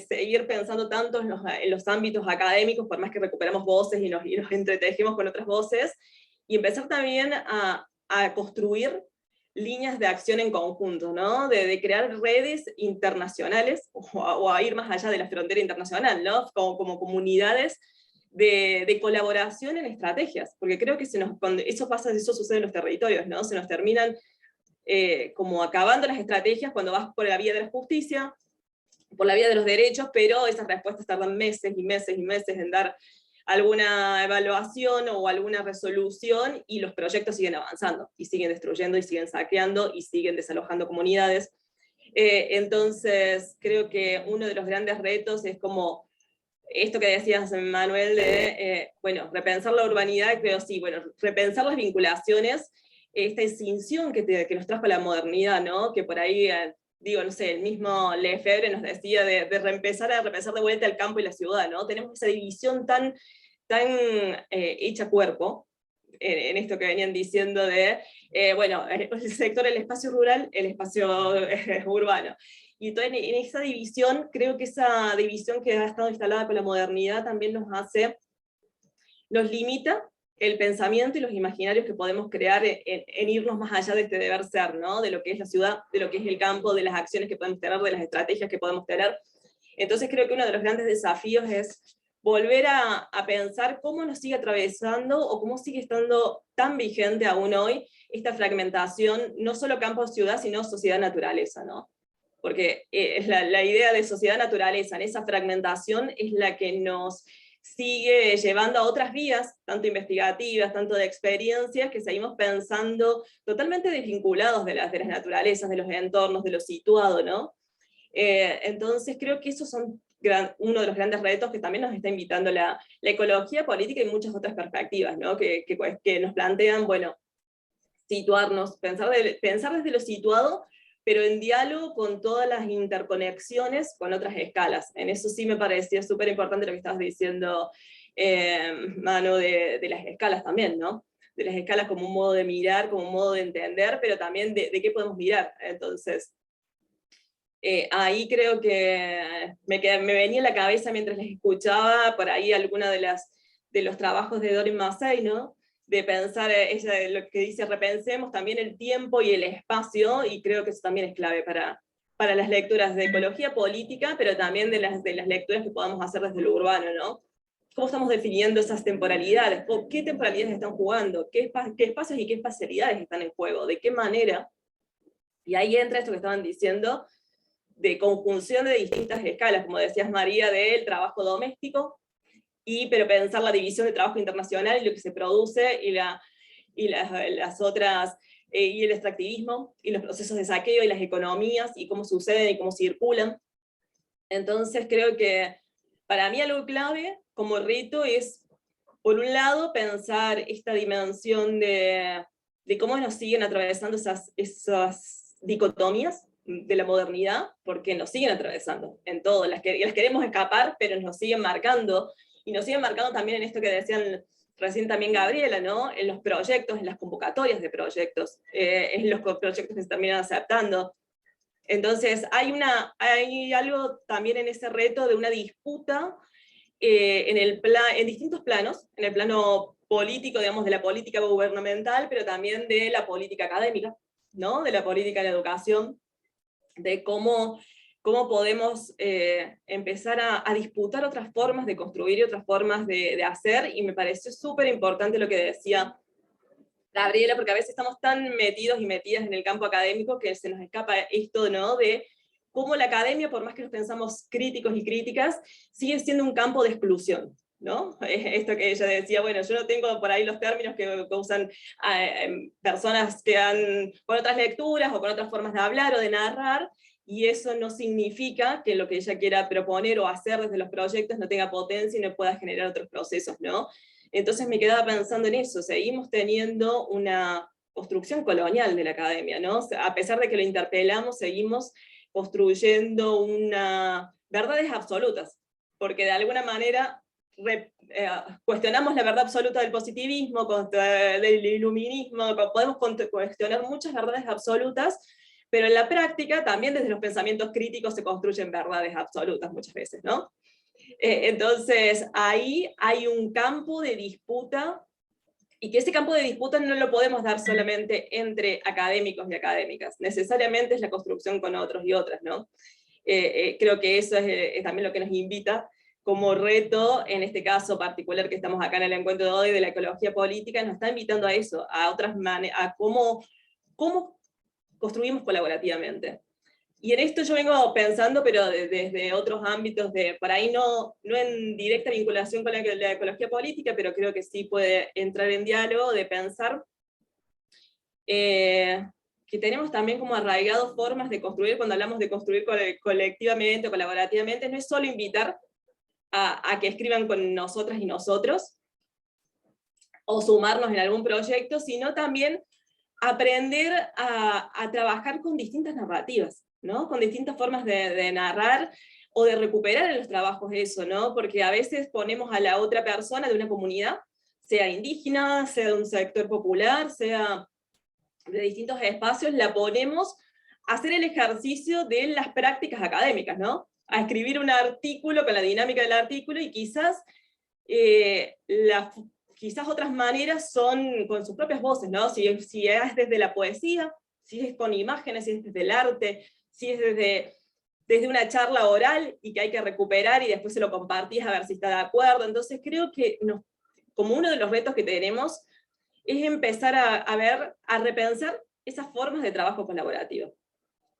seguir pensando tanto en los ámbitos académicos, por más que recuperamos voces y nos entretejemos con otras voces, y empezar también a construir líneas de acción en conjunto, ¿no? De crear redes internacionales, o a ir más allá de la frontera internacional, ¿no? Como comunidades de colaboración en estrategias, porque creo que cuando eso sucede en los territorios, ¿no? Se nos terminan como acabando las estrategias cuando vas por la vía de la justicia, por la vía de los derechos, pero esas respuestas tardan meses y meses y meses en dar alguna evaluación o alguna resolución, y los proyectos siguen avanzando, y siguen destruyendo, y siguen saqueando, y siguen desalojando comunidades. Entonces, creo que uno de los grandes retos es como esto que decías, Manuel, de, repensar la urbanidad, creo sí, repensar las vinculaciones, esta extinción que nos trajo la modernidad, ¿no? Que por ahí, no sé, el mismo Lefebvre nos decía de repensar de vuelta el campo y la ciudad, ¿no? Tenemos esa división tan hecha cuerpo, en esto que venían diciendo de, el sector, el espacio rural, el espacio urbano. Y entonces en esa división, creo que esa división que ha estado instalada con la modernidad también nos limita el pensamiento y los imaginarios que podemos crear en irnos más allá de este deber ser, ¿no? De lo que es la ciudad, de lo que es el campo, de las acciones que podemos tener, de las estrategias que podemos tener. Entonces creo que uno de los grandes desafíos es volver a pensar cómo nos sigue atravesando, o cómo sigue estando tan vigente aún hoy esta fragmentación, no solo campo-ciudad, sino sociedad-naturaleza, ¿no? Porque la idea de sociedad-naturaleza en esa fragmentación es la que nos sigue llevando a otras vías, tanto investigativas, tanto de experiencias, que seguimos pensando totalmente desvinculados de las naturalezas, de los entornos, de lo situado, ¿no? Entonces creo que esos son uno de los grandes retos que también nos está invitando la ecología política y muchas otras perspectivas, ¿no? que nos plantean, bueno, situarnos, pensar desde lo situado, pero en diálogo con todas las interconexiones con otras escalas. En eso sí me parecía súper importante lo que estabas diciendo, Manu, de las escalas también, ¿no? De las escalas como un modo de mirar, como un modo de entender, pero también de qué podemos mirar. Entonces, ahí creo que me venía en la cabeza mientras les escuchaba por ahí alguna de los trabajos de Doreen Massey, ¿no? De pensar, ella lo que dice, repensemos también el tiempo y el espacio, y creo que eso también es clave para las lecturas de ecología política, pero también de las lecturas que podamos hacer desde lo urbano, ¿no? ¿Cómo estamos definiendo esas temporalidades? ¿Qué temporalidades están jugando? ¿Qué espacios y qué espacialidades están en juego? ¿De qué manera? Y ahí entra esto que estaban diciendo, de conjunción de distintas escalas, como decías María, del trabajo doméstico, pero pensar la división de trabajo internacional y lo que se produce, y las otras, y el extractivismo, y los procesos de saqueo, y las economías, y cómo suceden y cómo circulan. Entonces creo que para mí algo clave como reto es, por un lado, pensar esta dimensión de cómo nos siguen atravesando esas dicotomías de la modernidad, porque nos siguen atravesando en todo, las queremos escapar, pero nos siguen marcando, y nos siguen marcando también en esto que decían recién también Gabriela, ¿no? En los proyectos, en las convocatorias de proyectos, en los proyectos que se terminan aceptando. Entonces hay algo también en ese reto de una disputa en distintos planos, en el plano político, digamos, de la política gubernamental, pero también de la política académica, ¿no? De la política de la educación, de cómo podemos empezar a disputar otras formas de construir y otras formas de hacer, y me pareció súper importante lo que decía Gabriela, porque a veces estamos tan metidos y metidas en el campo académico que se nos escapa esto, ¿no? De cómo la academia, por más que nos pensamos críticos y críticas, sigue siendo un campo de exclusión, ¿no? Esto que ella decía, bueno, yo no tengo por ahí los términos que usan personas que han, con otras lecturas o con otras formas de hablar o de narrar, y eso no significa que lo que ella quiera proponer o hacer desde los proyectos no tenga potencia y no pueda generar otros procesos, ¿no? Entonces me quedaba pensando en eso, seguimos teniendo una construcción colonial de la academia, ¿no? O sea, a pesar de que lo interpelamos, seguimos construyendo verdades absolutas, porque de alguna manera cuestionamos la verdad absoluta del positivismo, del iluminismo, podemos cuestionar muchas verdades absolutas, pero en la práctica también desde los pensamientos críticos se construyen verdades absolutas muchas veces, ¿no? Entonces ahí hay un campo de disputa, y que ese campo de disputa no lo podemos dar solamente entre académicos y académicas, necesariamente es la construcción con otros y otras, ¿no? Creo que eso es también lo que nos invita como reto, en este caso particular que estamos acá en el encuentro de hoy de la ecología política, nos está invitando a eso, a otras maneras, a cómo construimos colaborativamente. Y en esto yo vengo pensando, pero desde otros ámbitos, por ahí no en directa vinculación con la ecología política, pero creo que sí puede entrar en diálogo, de pensar que tenemos también como arraigados formas de construir, cuando hablamos de construir colectivamente o colaborativamente, no es solo invitar a que escriban con nosotras y nosotros, o sumarnos en algún proyecto, sino también aprender a trabajar con distintas narrativas, ¿no? Con distintas formas de narrar o de recuperar en los trabajos eso, ¿no? Porque a veces ponemos a la otra persona de una comunidad, sea indígena, sea de un sector popular, sea de distintos espacios, la ponemos a hacer el ejercicio de las prácticas académicas, ¿no? A escribir un artículo con la dinámica del artículo, y quizás otras maneras son con sus propias voces, ¿no? Si es desde la poesía, si es con imágenes, si es desde el arte, si es desde una charla oral y que hay que recuperar y después se lo compartís a ver si está de acuerdo. Entonces creo que como uno de los retos que tenemos es empezar a repensar esas formas de trabajo colaborativo.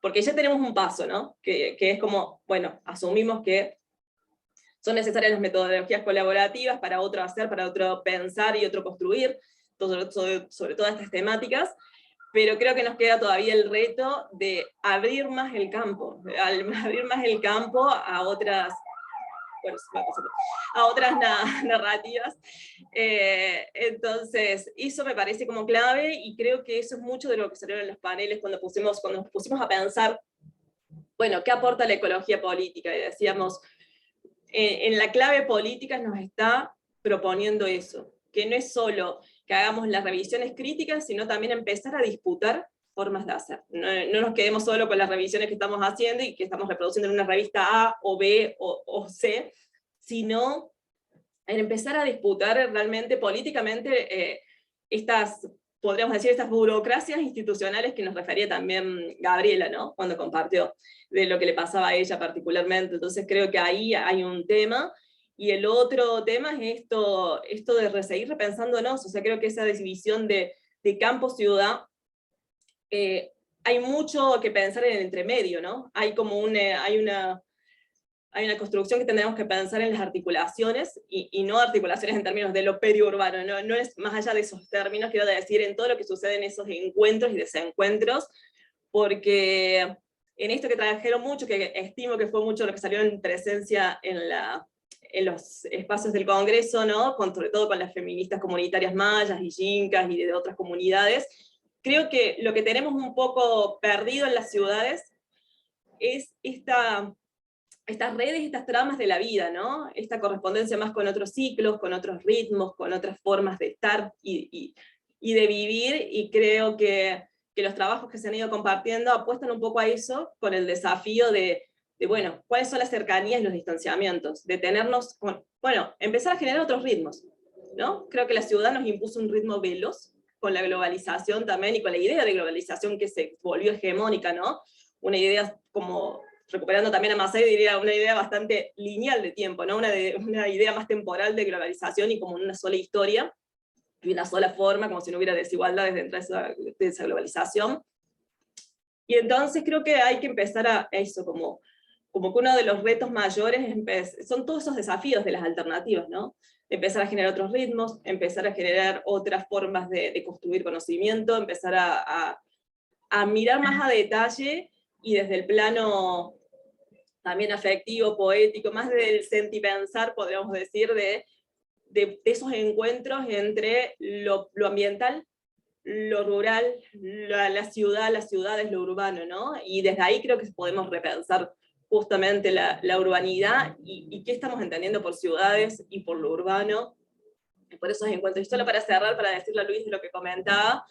Porque ya tenemos un paso, ¿no? Que es como, bueno, asumimos que son necesarias las metodologías colaborativas para otro hacer, para otro pensar y otro construir, sobre todas estas temáticas, pero creo que nos queda todavía el reto de abrir más el campo, abrir más el campo a bueno, se va pasando a otras narrativas. Entonces, eso me parece como clave, y creo que eso es mucho de lo que salió en los paneles cuando nos pusimos a pensar, bueno, ¿qué aporta la ecología política? Y decíamos, en la clave política nos está proponiendo eso, que no es solo que hagamos las revisiones críticas, sino también empezar a disputar formas de hacer. No nos quedemos solo con las revisiones que estamos haciendo y que estamos reproduciendo en una revista A o B o C, sino en empezar a disputar realmente políticamente estas, podríamos decir, estas burocracias institucionales que nos refería también Gabriela, ¿no? Cuando compartió de lo que le pasaba a ella particularmente. Entonces creo que ahí hay un tema. Y el otro tema es esto de seguir repensándonos. O sea, creo que esa división de campo-ciudad, hay mucho que pensar en el entremedio, ¿no? Hay como hay una construcción que tendremos que pensar en las articulaciones, y no articulaciones en términos de lo periurbano, no es más allá de esos términos, quiero decir, en todo lo que sucede en esos encuentros y desencuentros, porque en esto que trajeron mucho, que estimo que fue mucho lo que salió en presencia en los espacios del Congreso, ¿no? Sobre todo con las feministas comunitarias mayas y yincas y de otras comunidades, creo que lo que tenemos un poco perdido en las ciudades es estas redes, estas tramas de la vida, ¿no? Esta correspondencia más con otros ciclos, con otros ritmos, con otras formas de estar y de vivir, y creo que los trabajos que se han ido compartiendo apuestan un poco a eso, con el desafío de bueno, cuáles son las cercanías y los distanciamientos, de tenernos, bueno, empezar a generar otros ritmos, ¿no? Creo que la ciudad nos impuso un ritmo veloz, con la globalización también, y con la idea de globalización que se volvió hegemónica, ¿no? Una idea como, recuperando también a Macei, diría una idea bastante lineal de tiempo, ¿no? Una idea más temporal de globalización y como una sola historia, y una sola forma, como si no hubiera desigualdades dentro de esa globalización. Y entonces creo que hay que empezar a eso, como que uno de los retos mayores son todos esos desafíos de las alternativas, ¿no? Empezar a generar otros ritmos, empezar a generar otras formas de construir conocimiento, empezar a mirar más a detalle, y desde el plano también afectivo, poético, más del sentipensar, podríamos decir, de esos encuentros entre lo ambiental, lo rural, la ciudad, las ciudades, lo urbano, ¿no? Y desde ahí creo que podemos repensar justamente la urbanidad, y qué estamos entendiendo por ciudades y por lo urbano, por esos encuentros. Y solo para cerrar, para decirle a Luis de lo que comentaba,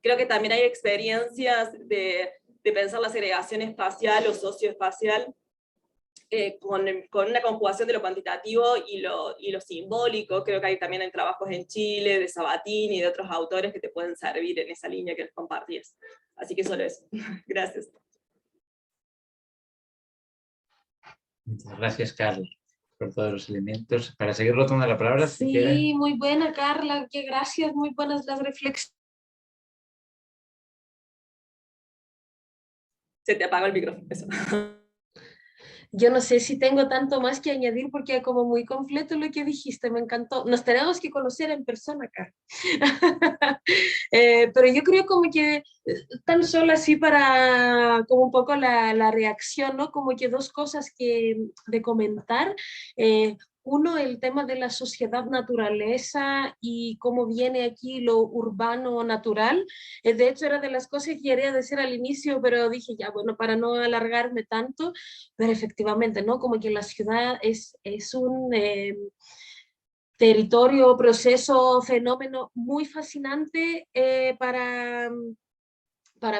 creo que también hay experiencias de pensar la segregación espacial o socioespacial, con una conjugación de lo cuantitativo y lo simbólico. Creo que también hay trabajos en Chile, de Sabatini y de otros autores que te pueden servir en esa línea que les compartías. Así que solo eso. Gracias. Muchas gracias, Carla, por todos los elementos. Para seguir rotando la palabra, Sí, si quieres. muy buena, Carla, qué gracias, muy buenas las reflexiones. Se te apagó el micrófono, eso. Yo no sé si tengo tanto más que añadir, porque como muy completo lo que dijiste, me encantó. Nos tenemos que conocer en persona acá. Pero yo creo como que tan solo así para como un poco la reacción, ¿no? Como que dos cosas de comentar. Uno, el tema de la sociedad-naturaleza y cómo viene aquí lo urbano-natural. De hecho, era de las cosas que quería decir al inicio, pero dije ya, bueno, para no alargarme tanto, pero efectivamente, ¿no? Como que la ciudad es un territorio, proceso, fenómeno muy fascinante para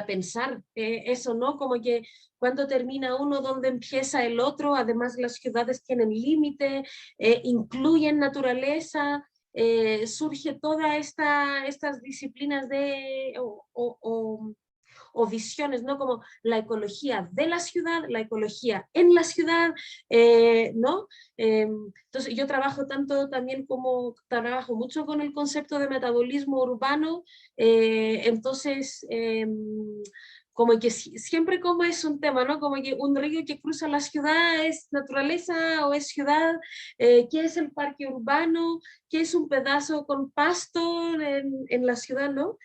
pensar eso, ¿no? Como que cuando termina uno, dónde empieza el otro. Además, las ciudades tienen límite, incluyen naturaleza, surge todas estas disciplinas o visiones, ¿no? Como la ecología de la ciudad, la ecología en la ciudad, ¿no? Entonces yo trabajo trabajo mucho con el concepto de metabolismo urbano, entonces como que siempre como es un tema, ¿no? Como que un río que cruza la ciudad es naturaleza o es ciudad, ¿qué es el parque urbano? ¿Qué es un pedazo con pasto en la ciudad, ¿no?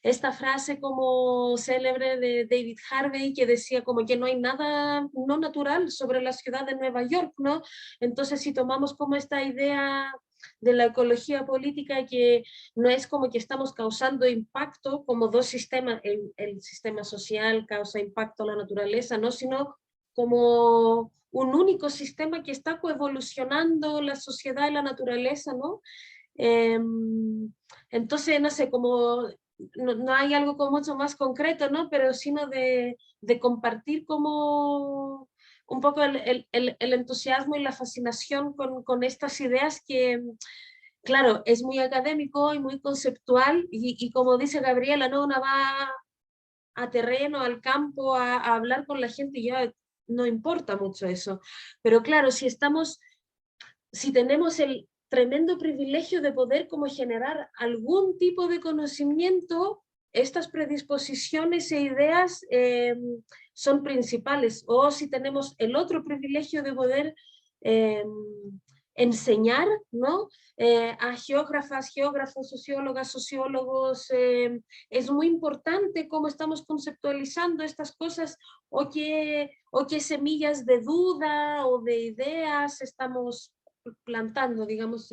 Esta frase como célebre de David Harvey que decía como que no hay nada no natural sobre la ciudad de Nueva York, ¿no? Entonces si tomamos como esta idea de la ecología política que no es como que estamos causando impacto como dos sistemas, el sistema social causa impacto a la naturaleza, ¿no? Sino como un único sistema que está coevolucionando la sociedad y la naturaleza, ¿no? Entonces, no sé, como no hay algo como mucho más concreto, ¿no? Pero sino de compartir como un poco el entusiasmo y la fascinación con estas ideas que, claro, es muy académico y muy conceptual y como dice Gabriela, ¿no? Una va a terreno, al campo, a hablar con la gente y ya no importa mucho eso. Pero claro, si tenemos el tremendo privilegio de poder como generar algún tipo de conocimiento, estas predisposiciones e ideas son principales. O si tenemos el otro privilegio de poder enseñar, ¿no? A geógrafas, geógrafos, sociólogas, sociólogos, es muy importante cómo estamos conceptualizando estas cosas o qué semillas de duda o de ideas estamos plantando, digamos,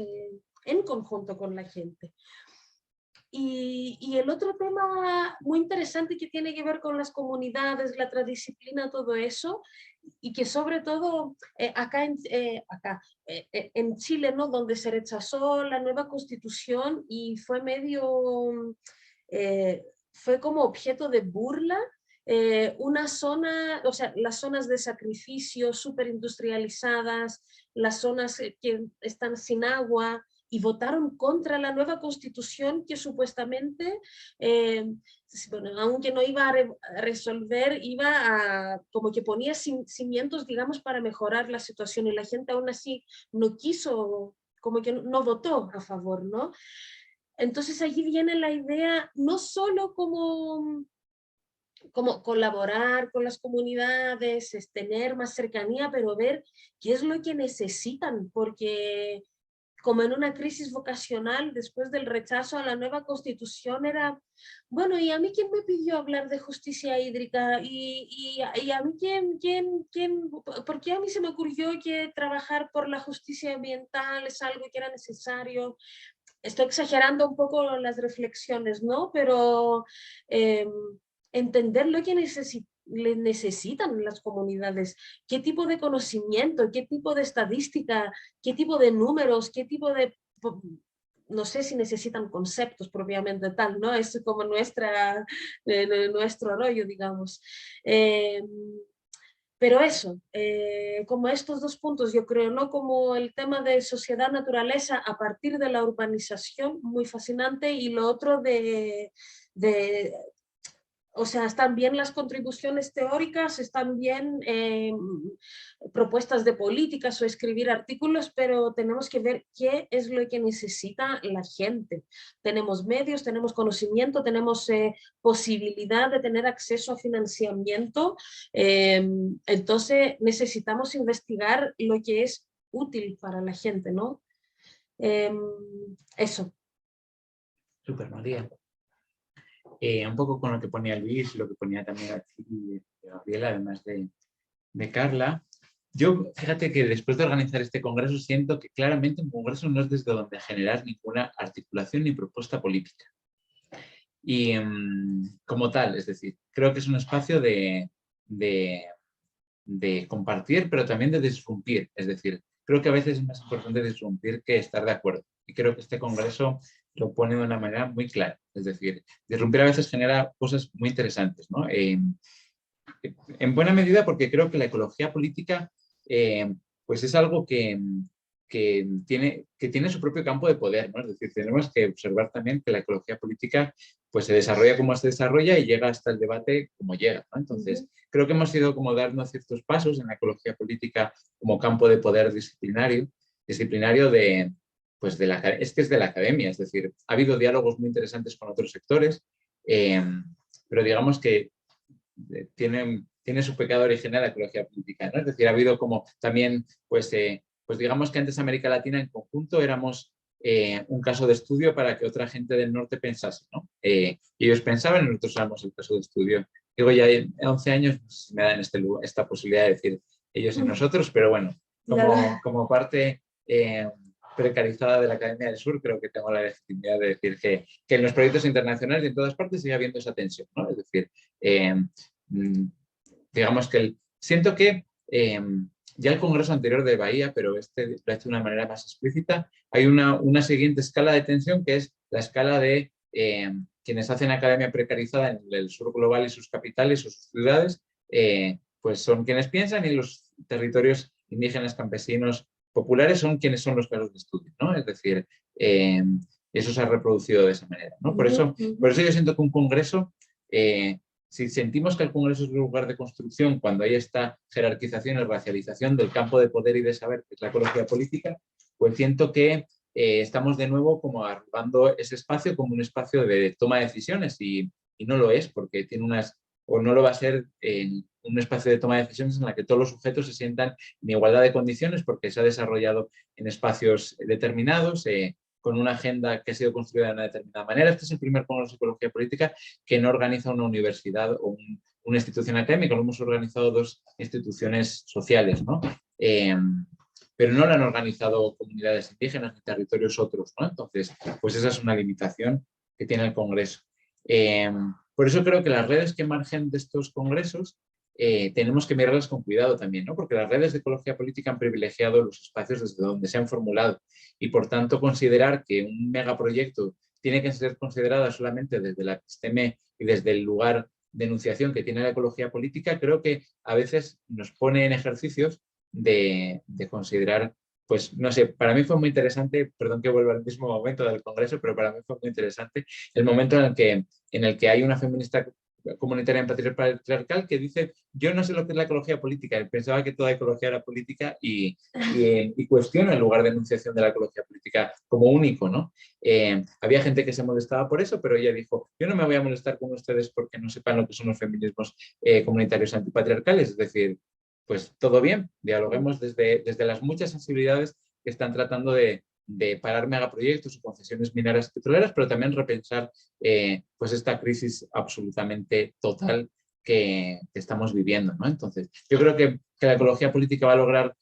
en conjunto con la gente. Y el otro tema muy interesante que tiene que ver con las comunidades, la transdisciplina, todo eso, y que sobre todo acá en Chile, ¿no? Donde se rechazó la nueva constitución y fue fue como objeto de burla, una zona, o sea, las zonas de sacrificio súper industrializadas, las zonas que están sin agua, y votaron contra la nueva constitución que supuestamente, bueno, aunque no iba a resolver, iba a, como que ponía cimientos, digamos, para mejorar la situación, y la gente aún así no quiso, como que no votó a favor, ¿no? Entonces allí viene la idea, no solo como colaborar con las comunidades, es tener más cercanía, pero ver qué es lo que necesitan, porque como en una crisis vocacional, después del rechazo a la nueva constitución, era, bueno, ¿y a mí quién me pidió hablar de justicia hídrica? ¿Y a mí por qué a mí se me ocurrió que trabajar por la justicia ambiental es algo que era necesario? Estoy exagerando un poco las reflexiones, ¿no? Pero entender lo que necesitan las comunidades, qué tipo de conocimiento, qué tipo de estadística, qué tipo de números, qué tipo de, no sé si necesitan conceptos propiamente tal, ¿no? Es como nuestro rollo, digamos. Pero eso, como estos dos puntos, yo creo, ¿no? Como el tema de sociedad-naturaleza a partir de la urbanización, muy fascinante, y lo otro o sea, están bien las contribuciones teóricas, están bien propuestas de políticas o escribir artículos, pero tenemos que ver qué es lo que necesita la gente. Tenemos medios, tenemos conocimiento, tenemos posibilidad de tener acceso a financiamiento, entonces necesitamos investigar lo que es útil para la gente, ¿no? Eso. Súper, María. Un poco con lo que ponía Luis y lo que ponía también aquí Gabriela, además de Carla. Yo, fíjate que después de organizar este congreso siento que claramente un congreso no es desde donde generar ninguna articulación ni propuesta política. Y como tal, es decir, creo que es un espacio de compartir, pero también de disrumpir. Es decir, creo que a veces es más importante disrumpir que estar de acuerdo. Y creo que este congreso lo pone de una manera muy clara. Es decir, disrumpir a veces genera cosas muy interesantes, ¿no? En buena medida porque creo que la ecología política pues es algo que tiene su propio campo de poder, ¿no? Es decir, tenemos que observar también que la ecología política pues se desarrolla como se desarrolla y llega hasta el debate como llega, ¿no? Entonces, creo que hemos ido como dando ciertos pasos en la ecología política como campo de poder disciplinario pues es que es de la academia, es decir, ha habido diálogos muy interesantes con otros sectores, pero digamos que tiene su pecado original la ecología política, ¿no? Es decir, ha habido como también, pues digamos que antes América Latina en conjunto éramos un caso de estudio para que otra gente del norte pensase, ¿no? Y ellos pensaban y nosotros éramos el caso de estudio. Digo, ya 11 años pues, me dan esta posibilidad de decir ellos y nosotros, pero bueno, como parte precarizada de la Academia del Sur, creo que tengo la legitimidad de decir que en los proyectos internacionales y en todas partes sigue habiendo esa tensión, ¿no? Es decir, digamos que siento que ya el congreso anterior de Bahía, pero este lo ha hecho de una manera más explícita, hay una siguiente escala de tensión que es la escala de quienes hacen academia precarizada en el sur global y sus capitales o sus ciudades, pues son quienes piensan, y los territorios indígenas, campesinos, populares son quienes son los casos de estudio, ¿no? Es decir, eso se ha reproducido de esa manera, ¿no? Por eso yo siento que un congreso, si sentimos que el congreso es un lugar de construcción, cuando hay esta jerarquización y racialización del campo de poder y de saber, que es la ecología política, pues siento que estamos de nuevo como arrugando ese espacio como un espacio de toma de decisiones, y no lo es, porque tiene o no lo va a ser un espacio de toma de decisiones en la que todos los sujetos se sientan en igualdad de condiciones, porque se ha desarrollado en espacios determinados, con una agenda que ha sido construida de una determinada manera. Este es el primer congreso de ecología política que no organiza una universidad o una institución académica, lo hemos organizado 2 instituciones sociales, ¿no? Pero no lo han organizado comunidades indígenas ni territorios otros, ¿no? Entonces, pues esa es una limitación que tiene el congreso. Por eso creo que las redes que emergen de estos congresos tenemos que mirarlas con cuidado también, ¿no? Porque las redes de ecología política han privilegiado los espacios desde donde se han formulado, y por tanto considerar que un megaproyecto tiene que ser considerado solamente desde la episteme y desde el lugar de enunciación que tiene la ecología política, creo que a veces nos pone en ejercicios de considerar, pues no sé, para mí fue muy interesante, perdón que vuelva al mismo momento del congreso, pero para mí fue muy interesante el momento en el que hay una feminista comunitaria patriarcal que dice: yo no sé lo que es la ecología política, pensaba que toda ecología era política, y cuestiona el lugar de enunciación de la ecología política como único, ¿no? Había gente que se molestaba por eso, pero ella dijo: yo no me voy a molestar con ustedes porque no sepan lo que son los feminismos comunitarios antipatriarcales, es decir, pues todo bien, dialoguemos desde las muchas sensibilidades que están tratando de parar megaproyectos o concesiones mineras petroleras, pero también repensar pues esta crisis absolutamente total que estamos viviendo, ¿no? Entonces, yo creo que la ecología política va a lograr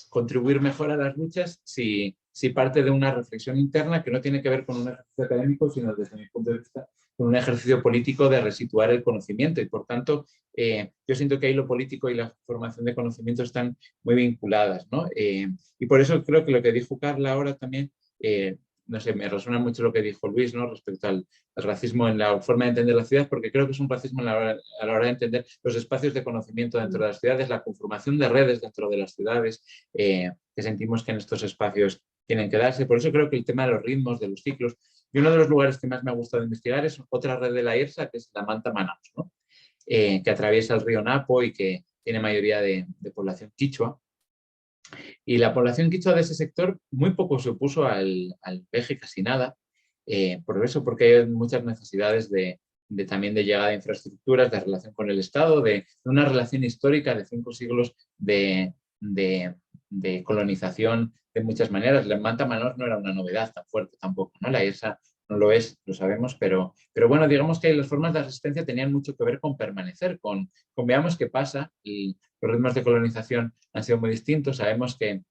contribuir mejor a las luchas si parte de una reflexión interna que no tiene que ver con un ejercicio académico, sino desde mi punto de vista con un ejercicio político de resituar el conocimiento, y por tanto yo siento que ahí lo político y la formación de conocimiento están muy vinculadas, ¿no? Y por eso creo que lo que dijo Carla ahora también, no sé, me resuena mucho lo que dijo Luis, ¿no? Respecto al racismo en la forma de entender la ciudad, porque creo que es un racismo a la hora de entender los espacios de conocimiento dentro de las ciudades, la conformación de redes dentro de las ciudades, que sentimos que en estos espacios tienen que darse. Por eso creo que el tema de los ritmos, de los ciclos, y uno de los lugares que más me ha gustado investigar es otra red de la IRSA, que es la Manta Manaus, ¿no? Que atraviesa el río Napo y que tiene mayoría de población quichua. Y la población quichua de ese sector muy poco se opuso al PEJE, casi nada, por eso, porque hay muchas necesidades también de llegada de infraestructuras, de relación con el Estado, de una relación histórica de 5 siglos de colonización de muchas maneras. La Manta Manaus no era una novedad tan fuerte tampoco, ¿no? La IRSA no lo es, lo sabemos, pero bueno, digamos que las formas de resistencia tenían mucho que ver con permanecer, con veamos qué pasa, y los ritmos de colonización han sido muy distintos, sabemos que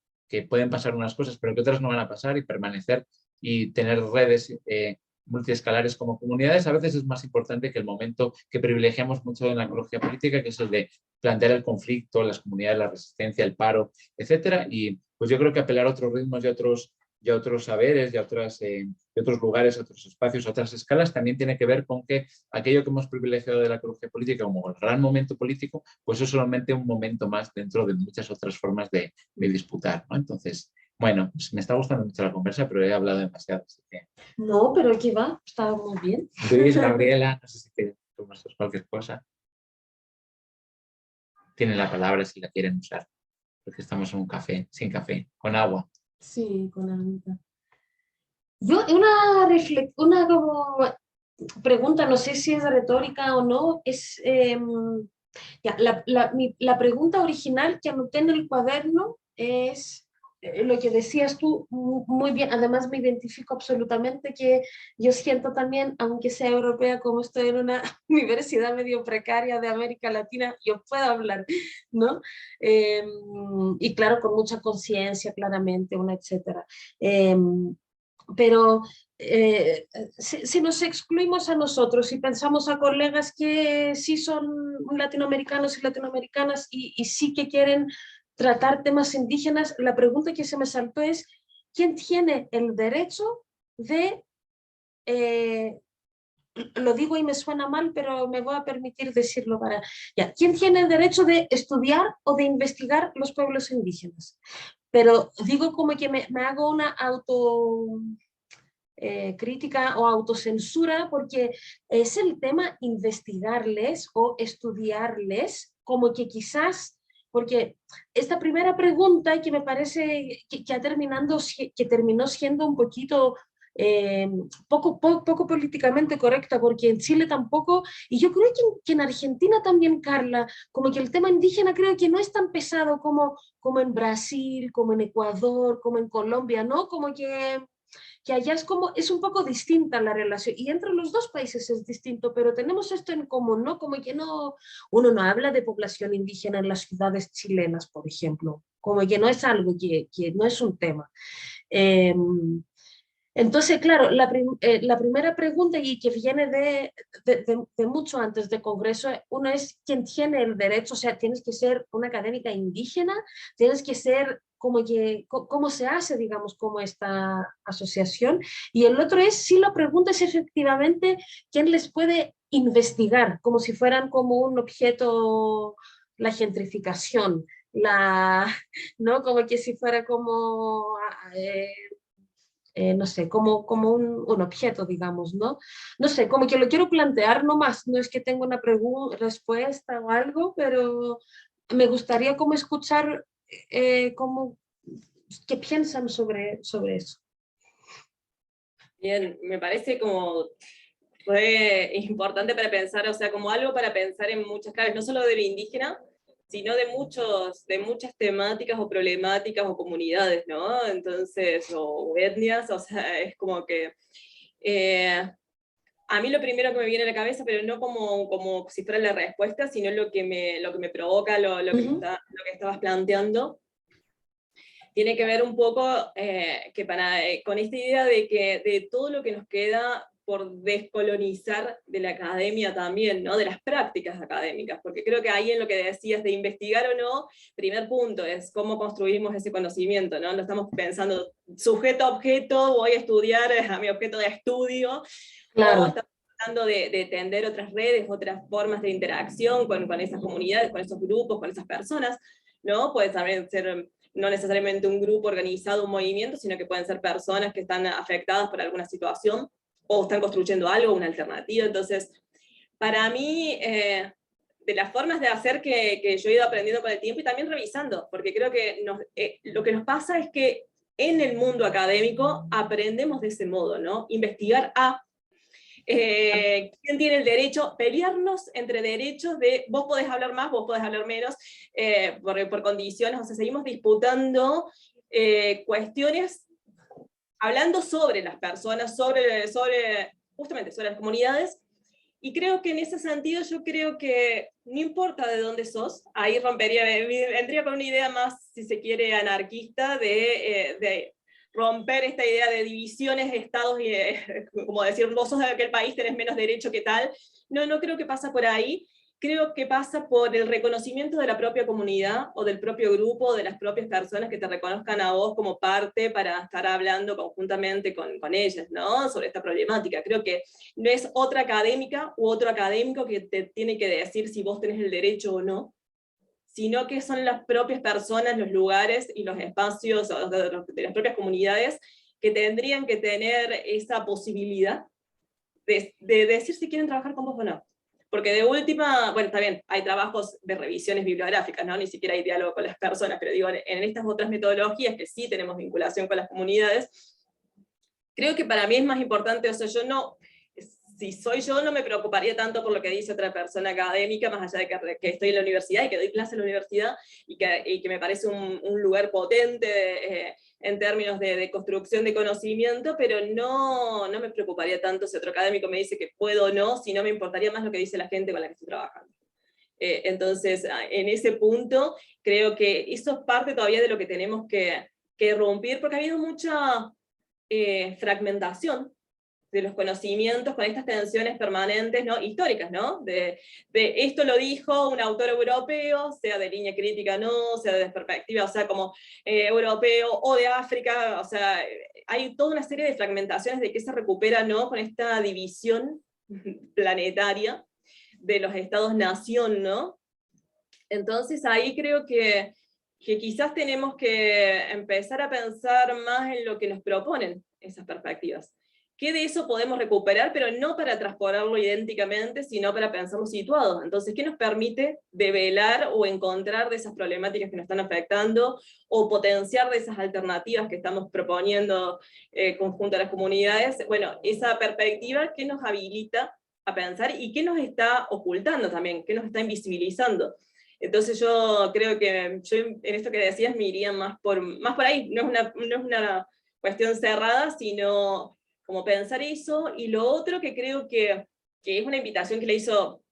pueden pasar unas cosas, pero que otras no van a pasar, y permanecer y tener redes multiescalares como comunidades a veces es más importante que el momento que privilegiamos mucho en la ecología política, que es el de plantear el conflicto, las comunidades, la resistencia, el paro, etcétera. Y pues yo creo que apelar a otros ritmos y a otros saberes, y a otros lugares, a otros espacios, a otras escalas, también tiene que ver con que aquello que hemos privilegiado de la ecología política como el gran momento político, pues es solamente un momento más dentro de muchas otras formas de disputar, ¿no? Entonces, bueno, pues me está gustando mucho la conversa, pero he hablado demasiado. Así que... No, pero aquí va, estaba muy bien. Luis, Gabriela, no sé si quieres comentar cualquier cosa. Tienen la palabra si la quieren usar, porque estamos en un café, sin café, con agua. Sí, con agüita. Yo, una como pregunta, no sé si es retórica o no, es ya, la pregunta original que anoté en el cuaderno es lo que decías tú muy bien, además me identifico absolutamente que yo siento también, aunque sea europea, como estoy en una universidad medio precaria de América Latina, yo puedo hablar, ¿no? Y claro, con mucha conciencia, claramente, una etcétera. Pero si nos excluimos a nosotros y pensamos a colegas que sí son latinoamericanos y latinoamericanas y sí que quieren tratar temas indígenas, la pregunta que se me saltó es, ¿quién tiene el derecho de, lo digo y me suena mal, pero me voy a permitir decirlo para, ya, ¿quién tiene el derecho de estudiar o de investigar los pueblos indígenas? Pero digo como que me hago una crítica o autocensura porque es el tema investigarles o estudiarles como que quizás, porque esta primera pregunta que me parece que terminó siendo un poquito poco políticamente correcta, porque en Chile tampoco, y yo creo que en Argentina también, Carla, como que el tema indígena creo que no es tan pesado como en Brasil, como en Ecuador, como en Colombia, ¿no? Como que allá es un poco distinta la relación, y entre los dos países es distinto, pero tenemos esto en común, ¿no? Como que uno no habla de población indígena en las ciudades chilenas, por ejemplo, como que no es algo que no es un tema. Eh, entonces, claro, la primera pregunta y que viene de mucho antes del Congreso, uno es quién tiene el derecho, o sea, tienes que ser una académica indígena, tienes que ser como que, cómo se hace, digamos, como esta asociación. Y el otro es, si la pregunta es efectivamente quién les puede investigar, como si fueran como un objeto, la gentrificación, ¿no? Como que si fuera como... no sé, como un objeto, digamos, ¿no? No sé, como que lo quiero plantear nomás, no es que tenga una respuesta o algo, pero me gustaría como escuchar como, qué piensan sobre eso. Bien, me parece como fue importante para pensar, o sea, como algo para pensar en muchas claves, no solo del indígena, sino de muchas temáticas o problemáticas o comunidades, ¿no? Entonces, o etnias, o sea, es como que a mí lo primero que me viene a la cabeza, pero no como si fuera la respuesta, sino lo que me provoca, lo que estabas planteando, tiene que ver un poco con esta idea de que de todo lo que nos queda por descolonizar de la academia también, ¿no? De las prácticas académicas, porque creo que ahí en lo que decías de investigar o no, primer punto es cómo construimos ese conocimiento, ¿no? No estamos pensando sujeto a objeto, voy a estudiar a mi objeto de estudio, claro. o estamos tratando de tender otras redes, otras formas de interacción con esas comunidades, con esos grupos, con esas personas, ¿no? Puede también ser no necesariamente un grupo organizado, un movimiento, sino que pueden ser personas que están afectadas por alguna situación, o están construyendo algo, una alternativa. Entonces, para mí, de las formas de hacer que yo he ido aprendiendo con el tiempo y también revisando, porque creo que lo que nos pasa es que en el mundo académico aprendemos de ese modo, ¿no? Investigar quién tiene el derecho, pelearnos entre derechos de vos podés hablar más, vos podés hablar menos, por condiciones, o sea, seguimos disputando cuestiones, hablando sobre las personas, justamente sobre las comunidades, y creo que en ese sentido yo creo que no importa de dónde sos, ahí vendría con una idea más, si se quiere, anarquista de romper esta idea de divisiones de estados y como decir, vos sos de aquel país, tenés menos derecho que tal. No creo que pasa por ahí. Creo que pasa por el reconocimiento de la propia comunidad o del propio grupo, o de las propias personas que te reconozcan a vos como parte para estar hablando conjuntamente con ellas, ¿no? Sobre esta problemática. Creo que no es otra académica u otro académico que te tiene que decir si vos tenés el derecho o no, sino que son las propias personas, los lugares y los espacios de las propias comunidades que tendrían que tener esa posibilidad de decir si quieren trabajar con vos o no. Porque de última, bueno, está bien, hay trabajos de revisiones bibliográficas, ¿no? Ni siquiera hay diálogo con las personas, pero digo, en estas otras metodologías que sí tenemos vinculación con las comunidades, creo que para mí es más importante, o sea, yo no, si soy yo, no me preocuparía tanto por lo que dice otra persona académica, más allá de que estoy en la universidad y que doy clase en la universidad, y que me parece un lugar potente en términos de construcción de conocimiento, pero no me preocuparía tanto si otro académico me dice que puedo o no, sino me importaría más lo que dice la gente con la que estoy trabajando. Entonces, en ese punto, creo que eso es parte todavía de lo que tenemos que romper, porque ha habido mucha fragmentación de los conocimientos con estas tensiones permanentes, ¿no? Históricas, ¿no? De esto lo dijo un autor europeo, sea de línea crítica no, sea de perspectiva, o sea, como europeo, o de África, o sea, hay toda una serie de fragmentaciones de que se recupera, ¿no? Con esta división planetaria de los estados-nación, ¿no? Entonces ahí creo que quizás tenemos que empezar a pensar más en lo que nos proponen esas perspectivas. ¿Qué de eso podemos recuperar, pero no para transportarlo idénticamente, sino para pensarlo situado? Entonces, ¿qué nos permite develar o encontrar de esas problemáticas que nos están afectando, o potenciar de esas alternativas que estamos proponiendo conjunto a las comunidades? Bueno, esa perspectiva que nos habilita a pensar y qué nos está ocultando también, qué nos está invisibilizando. Entonces yo creo que yo en esto que decías me iría más por ahí, no es una cuestión cerrada, sino como pensar eso. Y lo otro que creo que es una invitación que le hizo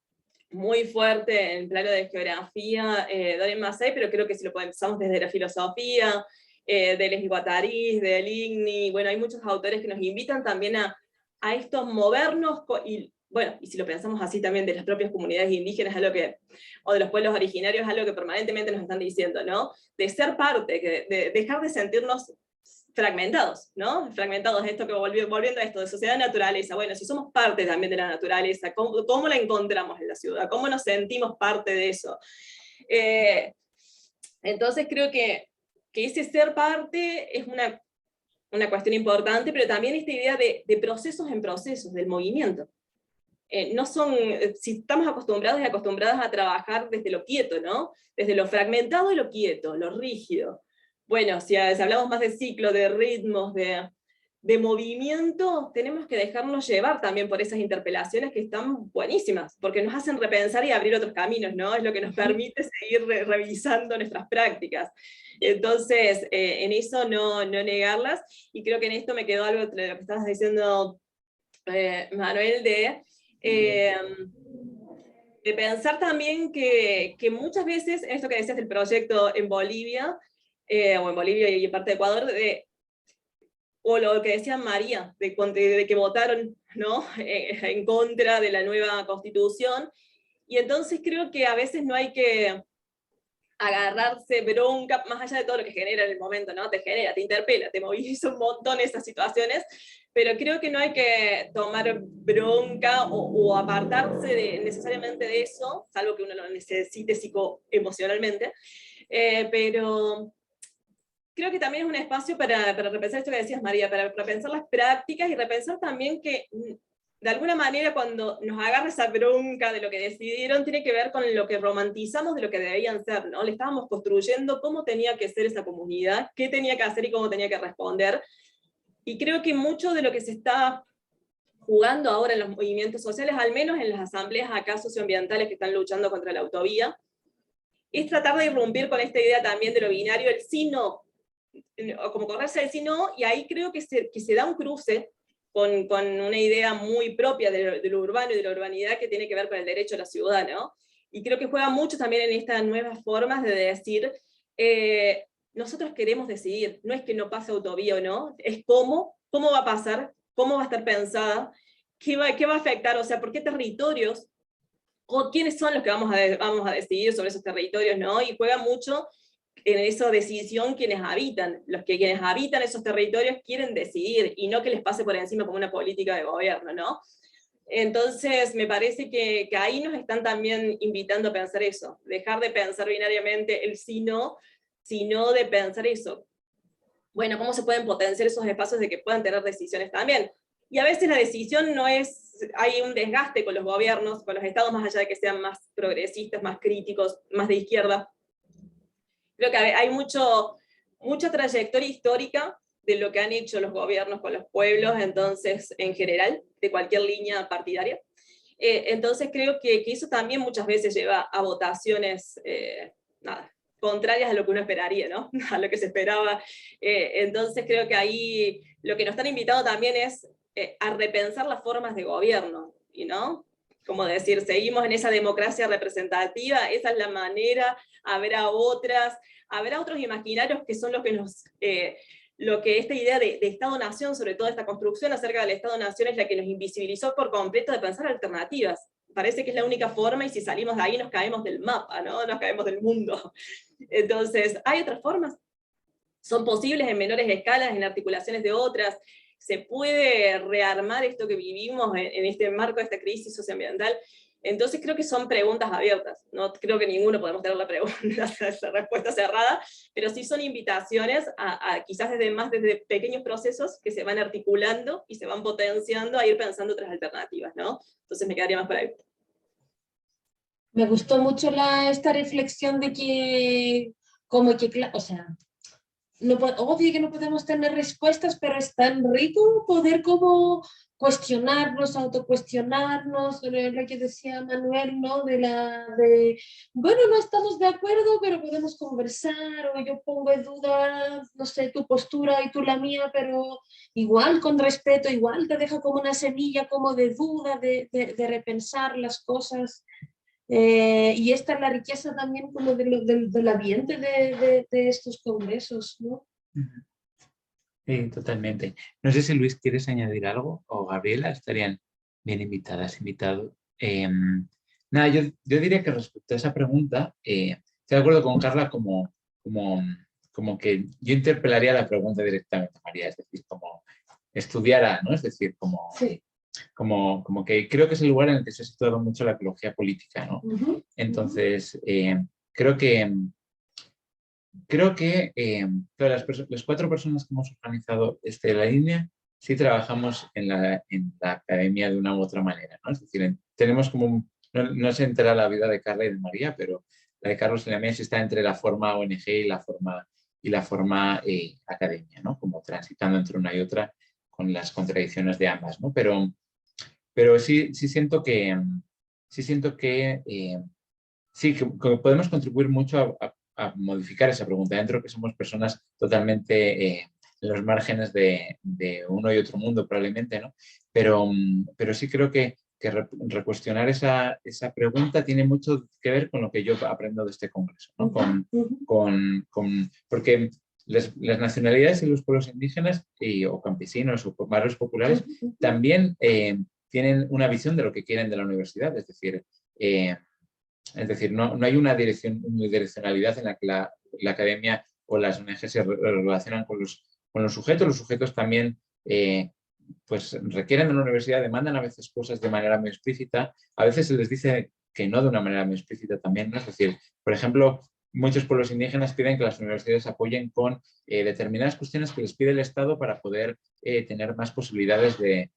muy fuerte en el plano de geografía Doreen Massey, pero creo que si lo pensamos desde la filosofía, de Les Guattari, de Ligny, bueno, hay muchos autores que nos invitan también a estos movernos, y bueno, y si lo pensamos así también de las propias comunidades indígenas, o de los pueblos originarios, es algo que permanentemente nos están diciendo, ¿no? De ser parte, de dejar de sentirnos fragmentados, ¿no? Fragmentados, esto que volviendo a esto, de sociedad-naturaleza. Bueno, si somos parte también de la naturaleza, ¿cómo la encontramos en la ciudad? ¿Cómo nos sentimos parte de eso? Entonces creo que ese ser parte es una cuestión importante, pero también esta idea de procesos en procesos, del movimiento. Si estamos acostumbrados y acostumbradas a trabajar desde lo quieto, ¿no? Desde lo fragmentado y lo quieto, lo rígido. Bueno, si hablamos más de ciclo, de ritmos, de movimiento, tenemos que dejarnos llevar también por esas interpelaciones que están buenísimas, porque nos hacen repensar y abrir otros caminos, ¿no? Es lo que nos permite seguir revisando nuestras prácticas. Entonces, en eso no negarlas, y creo que en esto me quedó algo de lo que estabas diciendo, Manuel, de pensar también que muchas veces, esto que decías del proyecto en Bolivia, o en Bolivia y en parte de Ecuador, o lo que decía María, de que votaron, ¿no? En contra de la nueva constitución, y entonces creo que a veces no hay que agarrarse bronca, más allá de todo lo que genera en el momento, ¿no? Te genera, te interpela, te moviliza un montón esas situaciones, pero creo que no hay que tomar bronca o apartarse necesariamente de eso, salvo que uno lo necesite psicoemocionalmente, pero creo que también es un espacio para repensar esto que decías, María, para repensar las prácticas y repensar también que, de alguna manera, cuando nos agarra esa bronca de lo que decidieron, tiene que ver con lo que romantizamos de lo que debían ser, ¿no? Le estábamos construyendo cómo tenía que ser esa comunidad, qué tenía que hacer y cómo tenía que responder. Y creo que mucho de lo que se está jugando ahora en los movimientos sociales, al menos en las asambleas acá socioambientales que están luchando contra la autovía, es tratar de irrumpir con esta idea también de lo binario, el sí-no, como correrse del sí-no, y ahí creo que se da un cruce con una idea muy propia de lo urbano y de la urbanidad que tiene que ver con el derecho a la ciudad, ¿no? Y creo que juega mucho también en estas nuevas formas de decir, nosotros queremos decidir, no es que no pase autovía o no, es cómo va a pasar, cómo va a estar pensada, qué va a afectar, o sea, por qué territorios, o quiénes son los que vamos a decidir sobre esos territorios, ¿no? Y juega mucho en esa decisión quienes habitan esos territorios quieren decidir, y no que les pase por encima como una política de gobierno, ¿no? Entonces me parece que ahí nos están también invitando a pensar eso, dejar de pensar binariamente el sí-no, sino de pensar eso. Bueno, ¿cómo se pueden potenciar esos espacios de que puedan tener decisiones también? Y a veces la decisión no es, hay un desgaste con los gobiernos, con los estados, más allá de que sean más progresistas, más críticos, más de izquierda. Creo que hay mucha trayectoria histórica de lo que han hecho los gobiernos con los pueblos, entonces, en general, de cualquier línea partidaria. Entonces creo que eso también muchas veces lleva a votaciones contrarias a lo que uno esperaría, ¿no? A lo que se esperaba. Entonces creo que ahí lo que nos están invitando también es a repensar las formas de gobierno, y ¿no? Como decir, seguimos en esa democracia representativa, esa es la manera, a ver a otros imaginarios que son los que nos... lo que esta idea de Estado-Nación, sobre todo esta construcción acerca del Estado-Nación, es la que nos invisibilizó por completo de pensar alternativas. Parece que es la única forma, y si salimos de ahí nos caemos del mapa, ¿no? Nos caemos del mundo. Entonces, ¿hay otras formas? ¿Son posibles en menores escalas, en articulaciones de otras? ¿Se puede rearmar esto que vivimos en este marco de esta crisis socioambiental? Entonces creo que son preguntas abiertas. No creo que ninguno podemos tener la respuesta cerrada, pero sí son invitaciones a quizás desde pequeños procesos que se van articulando y se van potenciando a ir pensando otras alternativas, ¿no? Entonces me quedaría más por ahí. Me gustó mucho esta reflexión de que, como que, o sea, no, obvio que no podemos tener respuestas, pero es tan rico poder como cuestionarnos, autocuestionarnos, lo que decía Manuel, ¿no? Bueno, no estamos de acuerdo, pero podemos conversar, o yo pongo en duda, no sé, tu postura y tú la mía, pero igual con respeto, igual te deja como una semilla como de duda, de repensar las cosas. Y esta es la riqueza también como del ambiente de estos congresos, ¿no? Sí, totalmente. No sé si Luis quieres añadir algo, o Gabriela, estarían bien invitadas, invitado. Nada, yo diría que respecto a esa pregunta, estoy de acuerdo con Carla como que yo interpelaría la pregunta directamente a María, es decir, como estudiará, ¿no? Es decir, Sí. como que creo que es el lugar en el que se ha situado mucho la ecología política, ¿no? Entonces, creo que las 4 personas que hemos organizado la línea sí trabajamos en la academia de una u otra manera, ¿no? Es decir, tenemos como no se entera la vida de Carla y de María, pero la de Carlos y la mía sí está entre la forma ONG y la forma academia, ¿no? Como transitando entre una y otra con las contradicciones de ambas, ¿no? Pero sí siento que que podemos contribuir mucho a modificar esa pregunta. Dentro que somos personas totalmente en los márgenes de uno y otro mundo, probablemente, ¿no? Pero sí creo que recuestionar esa pregunta tiene mucho que ver con lo que yo aprendo de este congreso, ¿no? Porque las nacionalidades y los pueblos indígenas o campesinos o barrios populares también tienen una visión de lo que quieren de la universidad, es decir, no hay una unidireccionalidad en la que la academia o las ONG se relacionan con los sujetos. Los sujetos también pues requieren de una universidad, demandan a veces cosas de manera muy explícita, a veces se les dice que no de una manera muy explícita también, ¿no? Es decir, por ejemplo, muchos pueblos indígenas piden que las universidades apoyen con determinadas cuestiones que les pide el Estado para poder tener más posibilidades de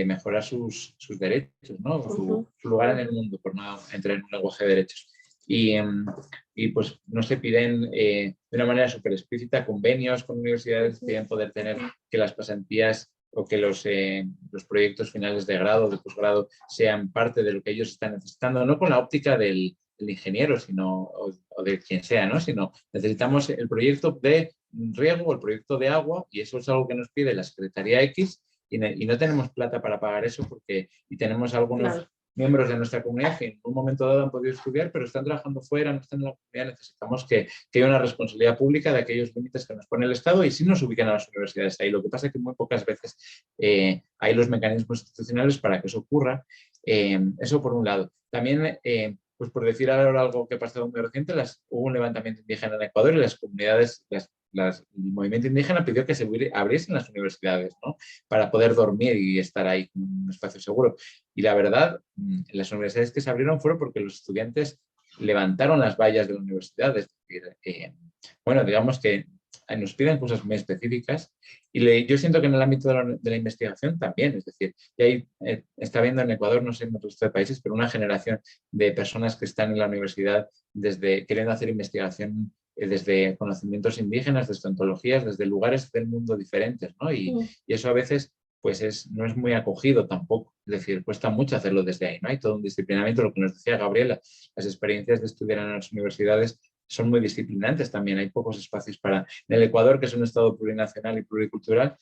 mejorar sus derechos, ¿no? Su lugar en el mundo, por no entrar en un lenguaje de derechos. Y pues no se piden de una manera súper explícita convenios con universidades, piden poder tener que las pasantías o que los proyectos finales de grado o de posgrado sean parte de lo que ellos están necesitando, no con la óptica del ingeniero o de quien sea, ¿no? Sino necesitamos el proyecto de riego o el proyecto de agua, y eso es algo que nos pide la Secretaría X, y no tenemos plata para pagar eso y tenemos algunos miembros de nuestra comunidad que en un momento dado han podido estudiar, pero están trabajando fuera, no están en la comunidad. Necesitamos que haya una responsabilidad pública de aquellos límites que nos pone el Estado, y sí nos ubican a las universidades ahí. Lo que pasa es que muy pocas veces hay los mecanismos institucionales para que eso ocurra. Eso por un lado. También, pues por decir ahora algo que ha pasado muy reciente, hubo un levantamiento indígena en Ecuador y las comunidades, el movimiento indígena pidió que se abriesen las universidades, ¿no? Para poder dormir y estar ahí en un espacio seguro. Y la verdad, las universidades que se abrieron fueron porque los estudiantes levantaron las vallas de la universidad. Es decir, bueno, digamos que nos piden cosas muy específicas, y yo siento que en el ámbito de la investigación también, es decir, y ahí está viendo en Ecuador, no sé en el resto de países, pero una generación de personas que están en la universidad queriendo hacer investigación desde conocimientos indígenas, desde ontologías, desde lugares del mundo diferentes, ¿no? Y eso a veces pues no es muy acogido tampoco, es decir, cuesta mucho hacerlo desde ahí, ¿no? Hay todo un disciplinamiento, lo que nos decía Gabriela, las experiencias de estudiar en las universidades son muy disciplinantes también, hay pocos espacios para... En el Ecuador, que es un estado plurinacional y pluricultural,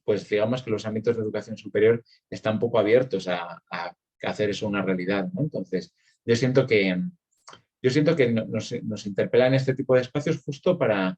pues digamos que los ámbitos de educación superior están poco abiertos a hacer eso una realidad, ¿no? Entonces, yo siento que nos interpelan este tipo de espacios justo para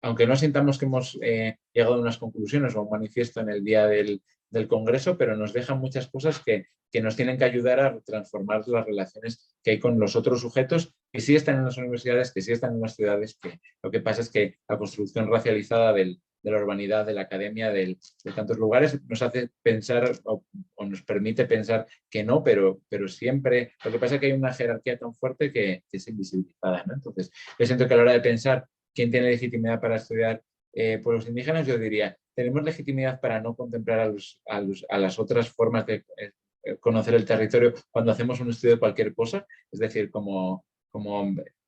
aunque no sintamos que hemos llegado a unas conclusiones o a un manifiesto en el día del Congreso, pero nos dejan muchas cosas que nos tienen que ayudar a transformar las relaciones que hay con los otros sujetos que sí están en las universidades, que sí están en las ciudades, que lo que pasa es que la construcción racializada de la urbanidad, de la academia, de tantos lugares, nos hace pensar o nos permite pensar que no, pero siempre, lo que pasa es que hay una jerarquía tan fuerte que es invisibilizada, ¿no? Entonces, yo siento que a la hora de pensar quién tiene legitimidad para estudiar pueblos indígenas, yo diría, tenemos legitimidad para no contemplar a las otras formas de conocer el territorio cuando hacemos un estudio de cualquier cosa, es decir, como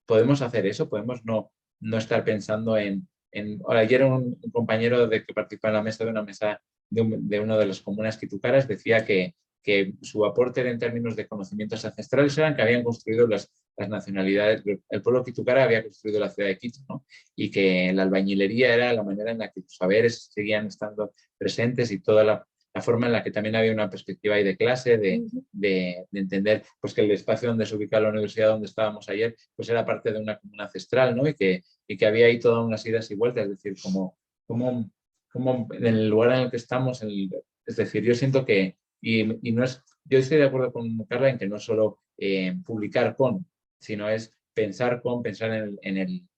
podemos hacer eso, podemos no estar pensando ayer un compañero que participa en la mesa de una de las comunas quitucaras decía que su aporte en términos de conocimientos ancestrales eran que habían construido las nacionalidades, el pueblo quitucara había construido la ciudad de Quito, ¿no? Y que la albañilería era la manera en la que los saberes seguían estando presentes y toda la forma en la que también había una perspectiva ahí de clase, de entender pues, que el espacio donde se ubica la universidad donde estábamos ayer pues era parte de una comuna ancestral, ¿no? Y que había ahí todas unas idas y vueltas, es decir, como en el lugar en el que estamos, es decir, yo siento que, y no es, yo estoy de acuerdo con Carla en que no es solo publicar sino es pensar en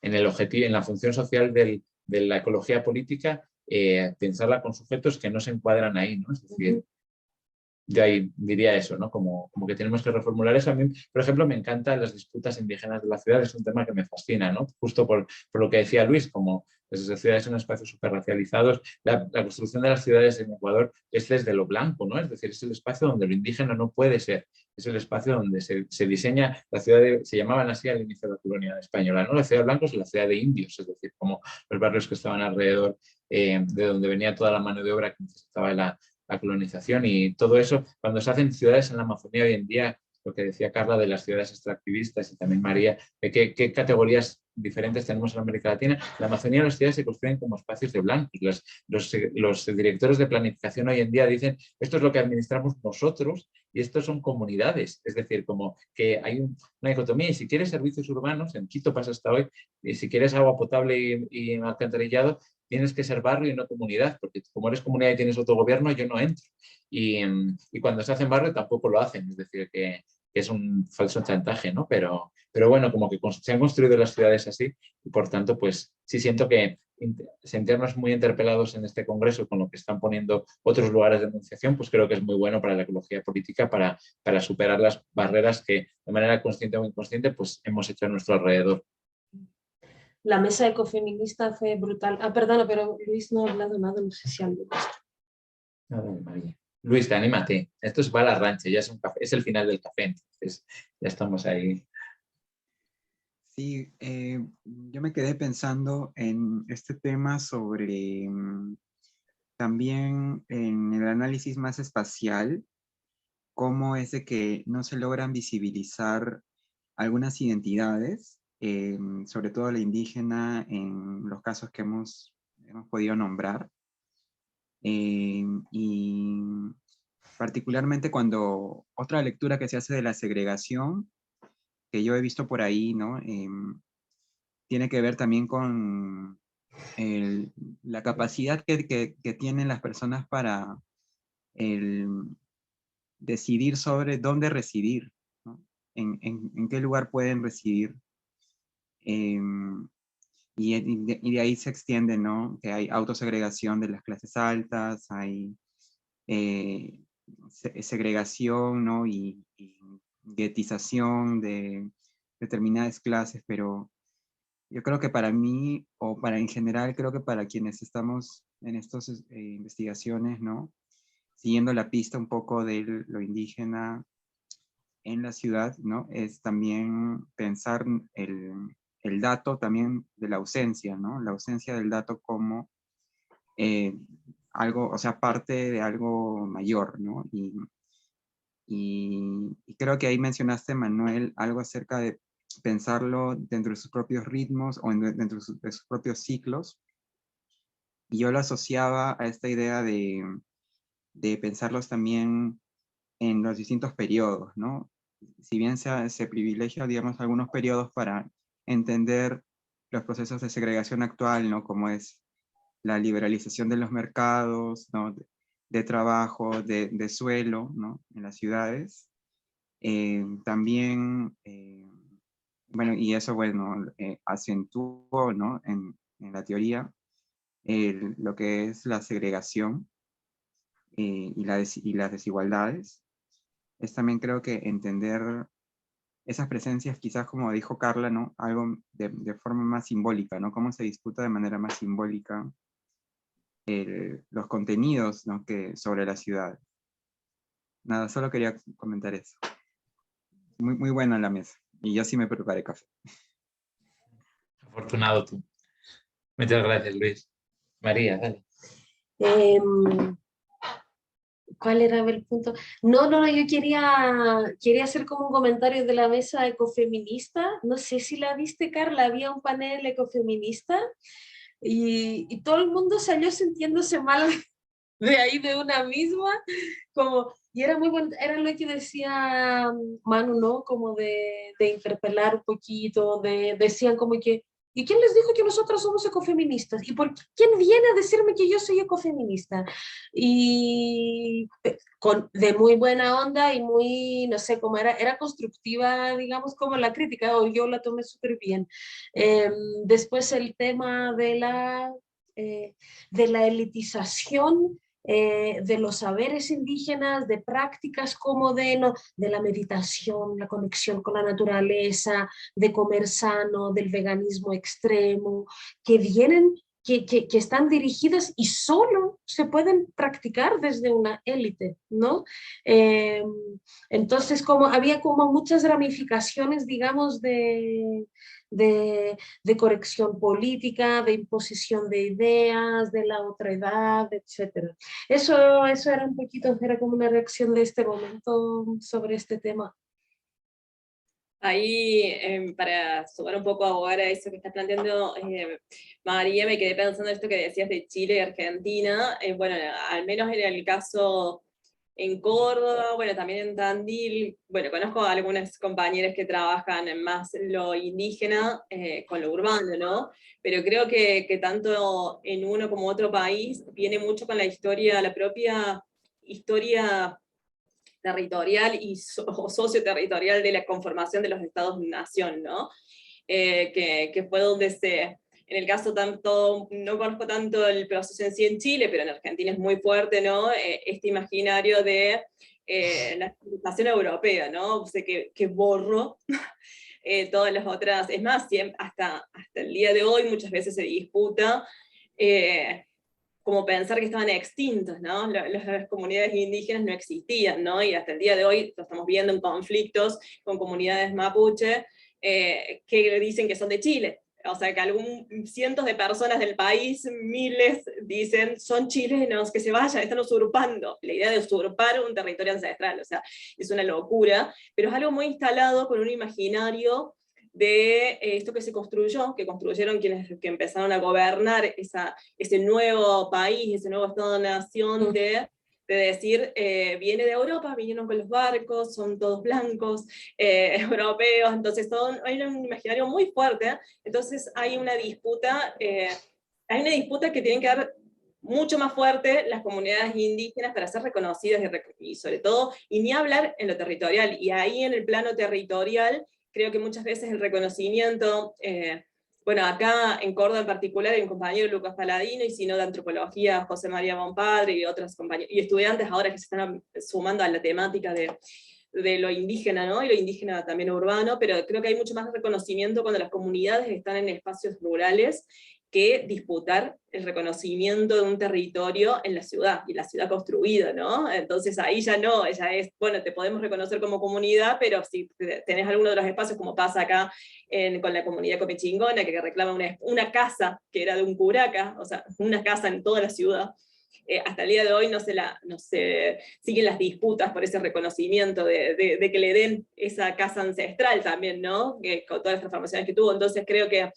el objetivo, en la función social de la ecología política, pensarla con sujetos que no se encuadran ahí, ¿no? Es decir, yo ahí diría eso, ¿no? Como que tenemos que reformular eso. A mí, por ejemplo, me encantan las disputas indígenas de la ciudad, es un tema que me fascina, ¿no? Justo por lo que decía Luis, como las ciudades son espacios súper racializados, la construcción de las ciudades en Ecuador es desde lo blanco, ¿no? Es decir, es el espacio donde lo indígena no puede ser, es el espacio donde se diseña la ciudad, se llamaban así al inicio de la colonia española, ¿no? La ciudad de blancos es la ciudad de indios, es decir, como los barrios que estaban alrededor de donde venía toda la mano de obra que necesitaba la colonización y todo eso, cuando se hacen ciudades en la Amazonía hoy en día, lo que decía Carla de las ciudades extractivistas y también María, de qué categorías diferentes tenemos en América Latina. En la Amazonía las ciudades se construyen como espacios de blancos. Los directores de planificación hoy en día dicen, esto es lo que administramos nosotros y estos son comunidades. Es decir, como que hay una dicotomía y si quieres servicios urbanos, en Quito pasa hasta hoy, y si quieres agua potable y alcantarillado, tienes que ser barrio y no comunidad, porque como eres comunidad y tienes autogobierno, yo no entro. Y cuando se hacen barrio tampoco lo hacen, es decir, que es un falso chantaje, ¿no? Pero bueno, como que se han construido las ciudades así y por tanto, pues sí siento que sentirnos muy interpelados en este congreso con lo que están poniendo otros lugares de enunciación, pues creo que es muy bueno para la ecología política, para superar las barreras que de manera consciente o inconsciente pues hemos hecho a nuestro alrededor. La mesa ecofeminista fue brutal. Ah, perdona, pero Luis no ha hablado nada, no sé si algo. María. Luis, anímate. Esto es va a la rancha, ya es un café, es el final del café, entonces ya estamos ahí. Sí, yo me quedé pensando en este tema sobre también en el análisis más espacial, cómo es de que no se logran visibilizar algunas identidades, sobre todo la indígena en los casos que hemos podido nombrar. Y particularmente cuando otra lectura que se hace de la segregación, que yo he visto por ahí, ¿no? Tiene que ver también con la capacidad que tienen las personas para decidir sobre dónde residir, ¿no? En qué lugar pueden residir. Y de ahí se extiende, ¿no? Que hay autosegregación de las clases altas, hay segregación, ¿no? Y guetización de determinadas clases, pero yo creo que para mí, o para en general, creo que para quienes estamos en estas investigaciones, ¿no? Siguiendo la pista un poco de lo indígena, en la ciudad, ¿no? Es también pensar el dato también de la ausencia, ¿no? La ausencia del dato como algo, o sea, parte de algo mayor, ¿no? Y creo que ahí mencionaste, Manuel, algo acerca de pensarlo dentro de sus propios ritmos o dentro de sus propios ciclos. Y yo lo asociaba a esta idea de pensarlos también en los distintos periodos, ¿no? Si bien se privilegia, digamos, algunos periodos para entender los procesos de segregación actual, ¿no? Como es la liberalización de los mercados, ¿no? De trabajo, de suelo, ¿no? En las ciudades. También, bueno, y eso, bueno, acentuó, ¿no? En la teoría, lo que es la segregación y las desigualdades. Es también creo que entender esas presencias, quizás como dijo Carla, ¿no? Algo de forma más simbólica, ¿no? Cómo se disputa de manera más simbólica los contenidos, ¿no? Sobre la ciudad. Nada, solo quería comentar eso. Muy, muy buena la mesa. Y yo sí me preparé café. Afortunado tú. Muchas gracias, Luis. María, dale. ¿Cuál era el punto? No, yo quería hacer como un comentario de la mesa ecofeminista. No sé si la viste, Carla, había un panel ecofeminista y todo el mundo salió sintiéndose mal de ahí de una misma, como, y era muy bueno, era lo que decía Manu, ¿no? Como de interpelar un poquito, decían como que, ¿y quién les dijo que nosotros somos ecofeministas? ¿Y por quién viene a decirme que yo soy ecofeminista? Y de muy buena onda y muy, no sé, como era constructiva, digamos, como la crítica, o yo la tomé súper bien. Después el tema de la elitización de los saberes indígenas, de prácticas como de la meditación, la conexión con la naturaleza, de comer sano, del veganismo extremo, que vienen, que están dirigidas y solo se pueden practicar desde una élite, ¿no? Entonces, como había como muchas ramificaciones, digamos, de corrección política, de imposición de ideas, de la otra edad, etc. Eso era un poquito, era como una reacción de este momento sobre este tema. Ahí, para sumar un poco ahora a eso que estás planteando, María, me quedé pensando en esto que decías de Chile y Argentina. Bueno, al menos en el caso en Córdoba, bueno, también en Tandil, bueno, conozco a algunas compañeras que trabajan en más lo indígena con lo urbano, ¿no? Pero creo que tanto en uno como otro país viene mucho con la historia, la propia historia territorial o socioterritorial de la conformación de los estados-nación, ¿no? Que fue donde en el caso tanto, no conozco tanto el proceso en sí en Chile, pero en Argentina es muy fuerte, ¿no? Este imaginario de la civilización europea, ¿no? O sea, que borró todas las otras, es más, hasta el día de hoy muchas veces se disputa como pensar que estaban extintos, ¿no? Las comunidades indígenas no existían, ¿no? Y hasta el día de hoy lo estamos viendo en conflictos con comunidades mapuche que dicen que son de Chile. O sea, que cientos de personas del país, miles, dicen, son chilenos, que se vayan, están usurpando. La idea de usurpar un territorio ancestral, o sea, es una locura, pero es algo muy instalado con un imaginario de esto que se construyó, que construyeron quienes que empezaron a gobernar ese nuevo país, ese nuevo Estado-nación de decir, viene de Europa, vinieron con los barcos, son todos blancos, europeos, entonces hay un imaginario muy fuerte, entonces hay una disputa que tienen que dar mucho más fuerte las comunidades indígenas para ser reconocidas y sobre todo, y ni hablar en lo territorial, y ahí en el plano territorial, creo que muchas veces el reconocimiento, bueno, acá en Córdoba en particular hay un compañero, Lucas Paladino, y sino de antropología, José María Bonpadre, y otros compañeros, y estudiantes ahora que se están sumando a la temática de lo indígena, ¿no? Y lo indígena también urbano, pero creo que hay mucho más reconocimiento cuando las comunidades están en espacios rurales, que disputar el reconocimiento de un territorio en la ciudad, y la ciudad construida, ¿no? Entonces ahí ya no, ya es, bueno, te podemos reconocer como comunidad, pero si tenés alguno de los espacios, como pasa acá con la comunidad Comechingona, que reclama una casa que era de un curaca, o sea, una casa en toda la ciudad, hasta el día de hoy no se siguen las disputas por ese reconocimiento de que le den esa casa ancestral también, ¿no? Con todas las transformaciones que tuvo. Entonces creo que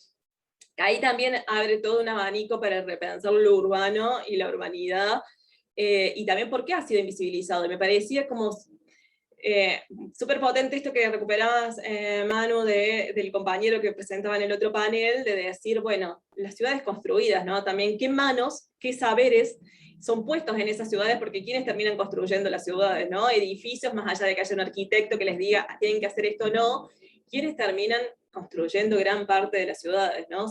ahí también abre todo un abanico para repensar lo urbano y la urbanidad, y también por qué ha sido invisibilizado. Me parecía como súper potente esto que recuperabas, Manu, del compañero que presentaba en el otro panel, de decir, bueno, las ciudades construidas, ¿no? También qué manos, qué saberes son puestos en esas ciudades, porque ¿quiénes terminan construyendo las ciudades, ¿no? Edificios, más allá de que haya un arquitecto que les diga, tienen que hacer esto o no, ¿quiénes terminan construyendo gran parte de las ciudades, ¿no?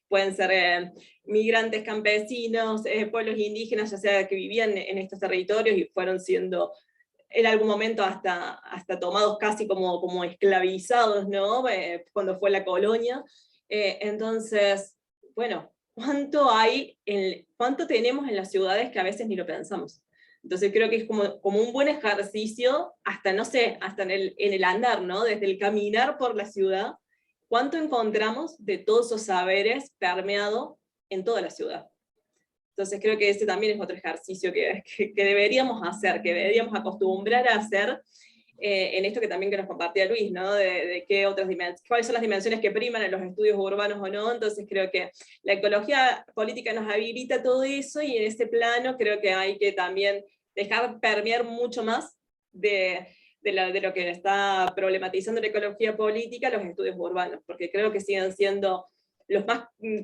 Pueden ser migrantes campesinos, pueblos indígenas, ya sea que vivían en estos territorios y fueron siendo en algún momento hasta tomados casi como esclavizados, ¿no? Cuando fue la colonia. Entonces, bueno, ¿cuánto tenemos en las ciudades que a veces ni lo pensamos? Entonces creo que es como un buen ejercicio, hasta, no sé, hasta en el andar, ¿no? Desde el caminar por la ciudad, ¿cuánto encontramos de todos esos saberes permeados en toda la ciudad? Entonces creo que ese también es otro ejercicio que deberíamos hacer, que deberíamos acostumbrar a hacer, en esto que también que nos compartía Luis, ¿no? De qué otras cuáles son las dimensiones que priman en los estudios urbanos o no. Entonces creo que la ecología política nos habilita todo eso, y en ese plano creo que hay que también dejar permear mucho más de lo que está problematizando la ecología política los estudios urbanos, porque creo que siguen siendo los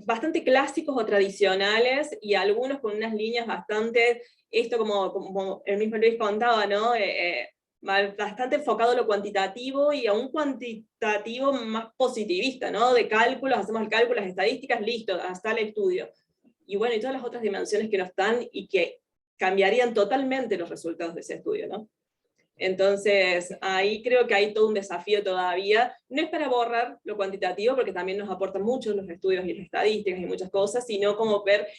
bastante clásicos o tradicionales, y algunos con unas líneas bastante, esto como el mismo Luis contaba, ¿no? Bastante enfocado a lo cuantitativo, y a un cuantitativo más positivista, ¿no? De cálculos, hacemos el cálculo, las estadísticas, listo, hasta el estudio. Y bueno, y todas las otras dimensiones que no están y que cambiarían totalmente los resultados de ese estudio, ¿no? Entonces, ahí creo que hay todo un desafío todavía. No es para borrar lo cuantitativo, porque también nos aportan mucho los estudios y las estadísticas y muchas cosas, sino como ver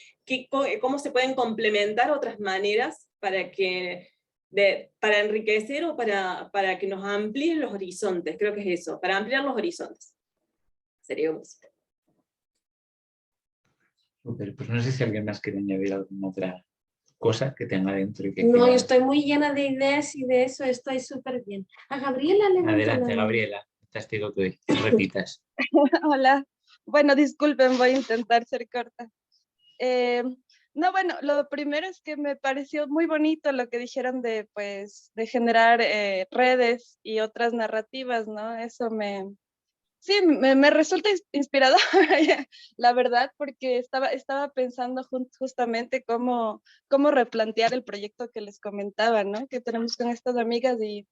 cómo se pueden complementar otras maneras para enriquecer o para que nos amplíen los horizontes. Creo que es eso, para ampliar los horizontes. Sería un... Súper, pues no sé si alguien más quiere añadir alguna otra cosa que tenga dentro. Y que No, quiera... yo estoy muy llena de ideas y de eso estoy súper bien. A Gabriela le Adelante, Gabriela, testigo que repitas. Hola. Bueno, disculpen, voy a intentar ser corta. No, bueno, lo primero es que me pareció muy bonito lo que dijeron de generar redes y otras narrativas, ¿no? Eso sí, me resulta inspirador, la verdad, porque estaba pensando justamente cómo replantear el proyecto que les comentaba, ¿no? Que tenemos con estas amigas, y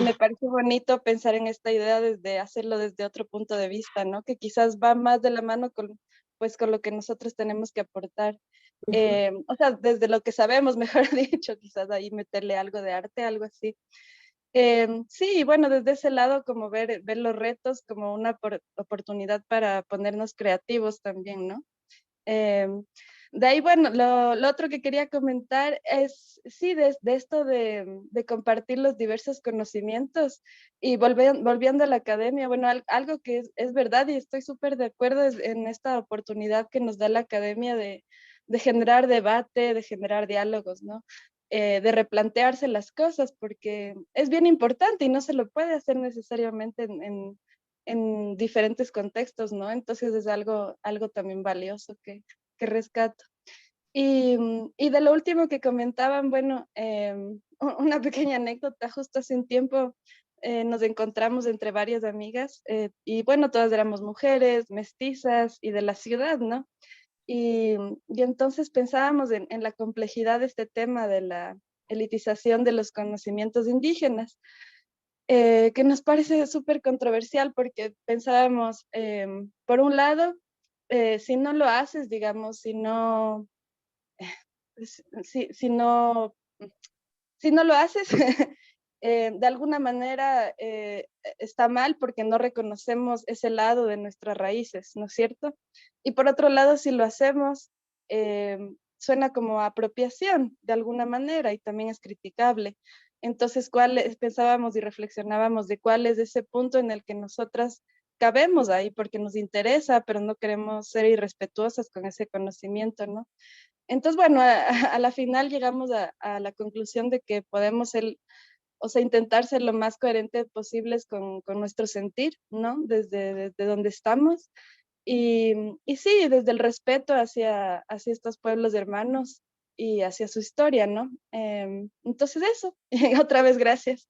me parece bonito pensar en esta idea de hacerlo desde otro punto de vista, ¿no? Que quizás va más de la mano con lo que nosotros tenemos que aportar. O sea, desde lo que sabemos, mejor dicho, quizás ahí meterle algo de arte, algo así. Sí, bueno, desde ese lado, como ver los retos como una oportunidad para ponernos creativos también, ¿no? De ahí, bueno, lo otro que quería comentar es, sí, de esto de compartir los diversos conocimientos, y volviendo a la academia, bueno, algo que es verdad, y estoy súper de acuerdo en esta oportunidad que nos da la academia de generar debate, de generar diálogos, ¿no? De replantearse las cosas, porque es bien importante y no se lo puede hacer necesariamente en diferentes contextos, ¿no? Entonces es algo también valioso que rescato. Y de lo último que comentaban, bueno, una pequeña anécdota, justo hace un tiempo nos encontramos entre varias amigas, y bueno, todas éramos mujeres, mestizas y de la ciudad, ¿no? Y entonces pensábamos en la complejidad de este tema de la elitización de los conocimientos indígenas, que nos parece súper controversial, porque pensábamos, por un lado, si no lo haces, digamos, si no lo haces, de alguna manera está mal porque no reconocemos ese lado de nuestras raíces, ¿no es cierto? Y por otro lado, si lo hacemos, suena como apropiación de alguna manera y también es criticable. Entonces, pensábamos y reflexionábamos de cuál es ese punto en el que nosotras cabemos ahí porque nos interesa, pero no queremos ser irrespetuosas con ese conocimiento, ¿no? Entonces, bueno, a la final llegamos a la conclusión de que podemos intentar ser lo más coherentes posibles con nuestro sentir, ¿no? Desde donde estamos. Y sí, desde el respeto hacia estos pueblos hermanos y hacia su historia, ¿no? Entonces eso, otra vez gracias.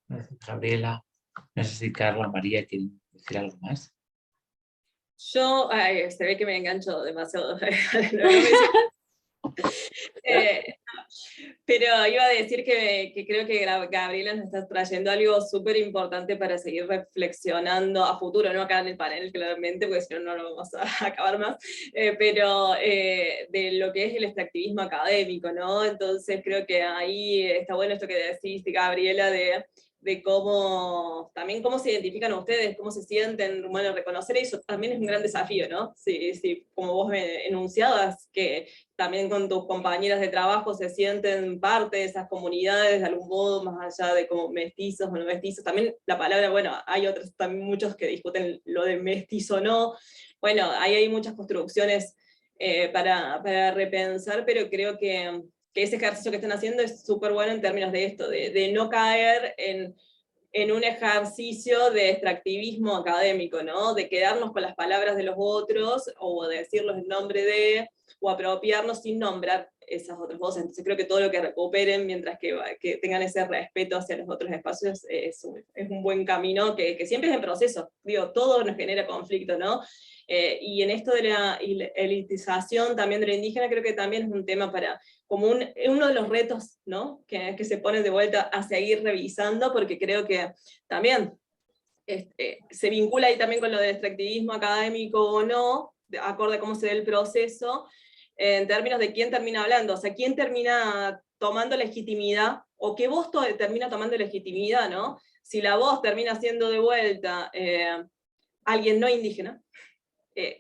Gracias, Gabriela. No sé si Carla, María, ¿quieren decir algo más? Yo, se ve que me engancho demasiado. Pero iba a decir que creo que Gabriela nos está trayendo algo súper importante para seguir reflexionando a futuro, no acá en el panel claramente, porque si no, no lo vamos a acabar más, pero de lo que es el extractivismo académico, ¿no? Entonces creo que ahí está bueno esto que decís, Gabriela, de cómo, también cómo se identifican ustedes, cómo se sienten, bueno, reconocer eso también es un gran desafío, ¿no? Sí, como vos me enunciabas, que también con tus compañeras de trabajo se sienten parte de esas comunidades de algún modo, más allá de como mestizos o no mestizos. También la palabra, bueno, hay otros también muchos que discuten lo de mestizo o no. Bueno, ahí hay muchas construcciones para repensar, pero creo que ese ejercicio que están haciendo es súper bueno en términos de esto, de no caer en un ejercicio de extractivismo académico, ¿no? De quedarnos con las palabras de los otros, o de decirlos en nombre de, o apropiarnos sin nombrar esas otras voces. Entonces creo que todo lo que recuperen, mientras que tengan ese respeto hacia los otros espacios, es un buen camino que siempre es en proceso. Digo, todo nos genera conflicto, ¿no? Y en esto de la elitización también de lo indígena, creo que también es un tema para, como uno de los retos, ¿no? que se ponen de vuelta a seguir revisando, porque creo que también se vincula ahí también con lo del extractivismo académico o no, acorde a cómo se ve el proceso, en términos de quién termina hablando, o sea, quién termina tomando legitimidad, o qué voz termina tomando legitimidad, ¿no? Si la voz termina siendo de vuelta alguien no indígena,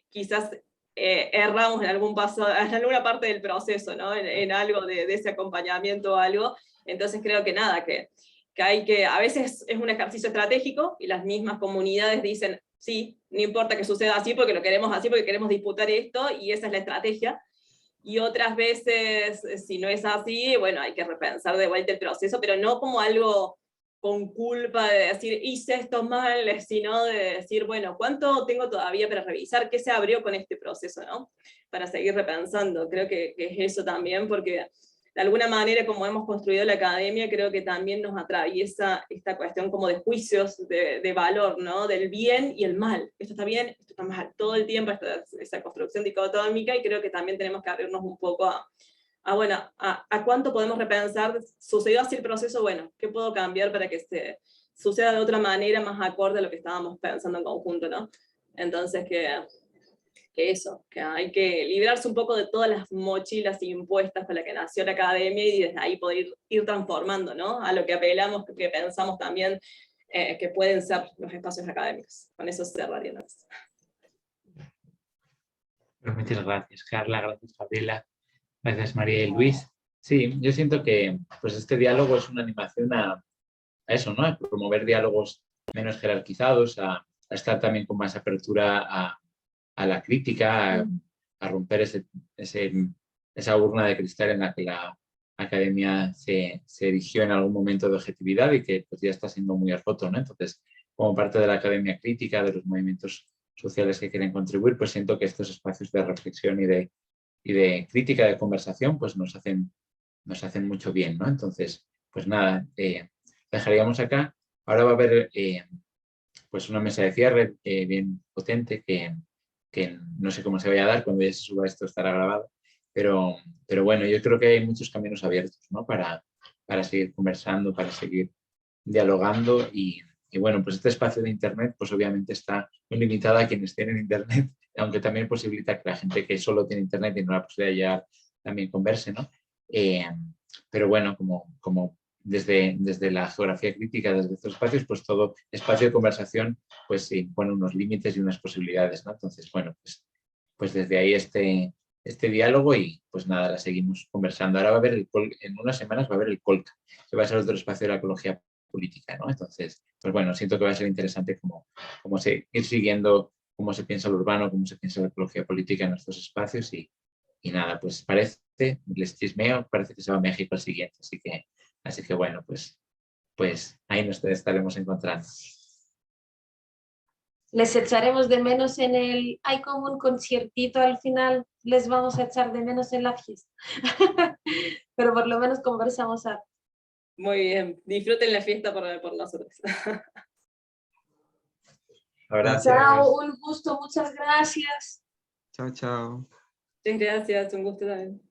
quizás erramos en algún paso, en alguna parte del proceso, ¿no? En algo de ese acompañamiento o algo. Entonces creo que nada, que a veces es un ejercicio estratégico y las mismas comunidades dicen, sí, no importa que suceda así porque lo queremos así, porque queremos disputar esto y esa es la estrategia. Y otras veces, si no es así, bueno, hay que repensar de vuelta el proceso, pero no como algo con culpa de decir, hice esto mal, sino de decir, bueno, ¿cuánto tengo todavía para revisar? ¿Qué se abrió con este proceso, no? Para seguir repensando. Creo que es eso también, porque de alguna manera, como hemos construido la academia, creo que también nos atraviesa esta cuestión como de juicios de valor, ¿no? Del bien y el mal. Esto está bien, esto está mal. Todo el tiempo esa construcción dicotómica, y creo que también tenemos que abrirnos un poco a cuánto podemos repensar, sucedió así el proceso, bueno, ¿qué puedo cambiar para que se suceda de otra manera más acorde a lo que estábamos pensando en conjunto, ¿no? Entonces que eso, que hay que librarse un poco de todas las mochilas impuestas con las que nació la academia y desde ahí poder ir transformando, ¿no? A lo que apelamos, que pensamos también que pueden ser los espacios académicos. Con eso cerraría. Muchas gracias, Carla, gracias, Gabriela. Gracias, María y Luis. Sí, yo siento que pues este diálogo es una animación a eso, ¿no? A promover diálogos menos jerarquizados, a estar también con más apertura a la crítica, a romper esa urna de cristal en la que la academia se erigió en algún momento de objetividad y que pues, ya está siendo muy roto, ¿no? Entonces, como parte de la academia crítica, de los movimientos sociales que quieren contribuir, pues siento que estos espacios de reflexión y de crítica, de conversación, pues nos hacen mucho bien, ¿no? Entonces, pues nada, dejaríamos acá. Ahora va a haber pues una mesa de cierre bien potente que no sé cómo se vaya a dar, cuando ya se suba esto estará grabado, pero bueno, yo creo que hay muchos caminos abiertos, ¿no? Para seguir conversando, para seguir dialogando y bueno, pues este espacio de Internet pues obviamente está muy limitado a quienes tienen Internet, aunque también posibilita que la gente que solo tiene Internet y no la posibilidad de llegar también converse, ¿no? Pero bueno, como desde la geografía crítica, desde estos espacios, pues todo espacio de conversación pues se impone unos límites y unas posibilidades, ¿no? Entonces, bueno, pues desde ahí este diálogo y pues nada, la seguimos conversando. Ahora va a haber, en unas semanas va a haber el Colca, que va a ser otro espacio de la ecología política, ¿no? Entonces, pues bueno, siento que va a ser interesante ir siguiendo cómo se piensa lo urbano, cómo se piensa la ecología política en estos espacios y nada, pues les chismeo, parece que se va a México el siguiente, así que bueno, pues ahí nos estaremos encontrando. Les echaremos de menos hay como un conciertito al final, les vamos a echar de menos en la fiesta. Pero por lo menos conversamos a... Muy bien, disfruten la fiesta por nosotros. Gracias. Chao, un gusto, muchas gracias. Chao, chao. Muchas gracias, un gusto también.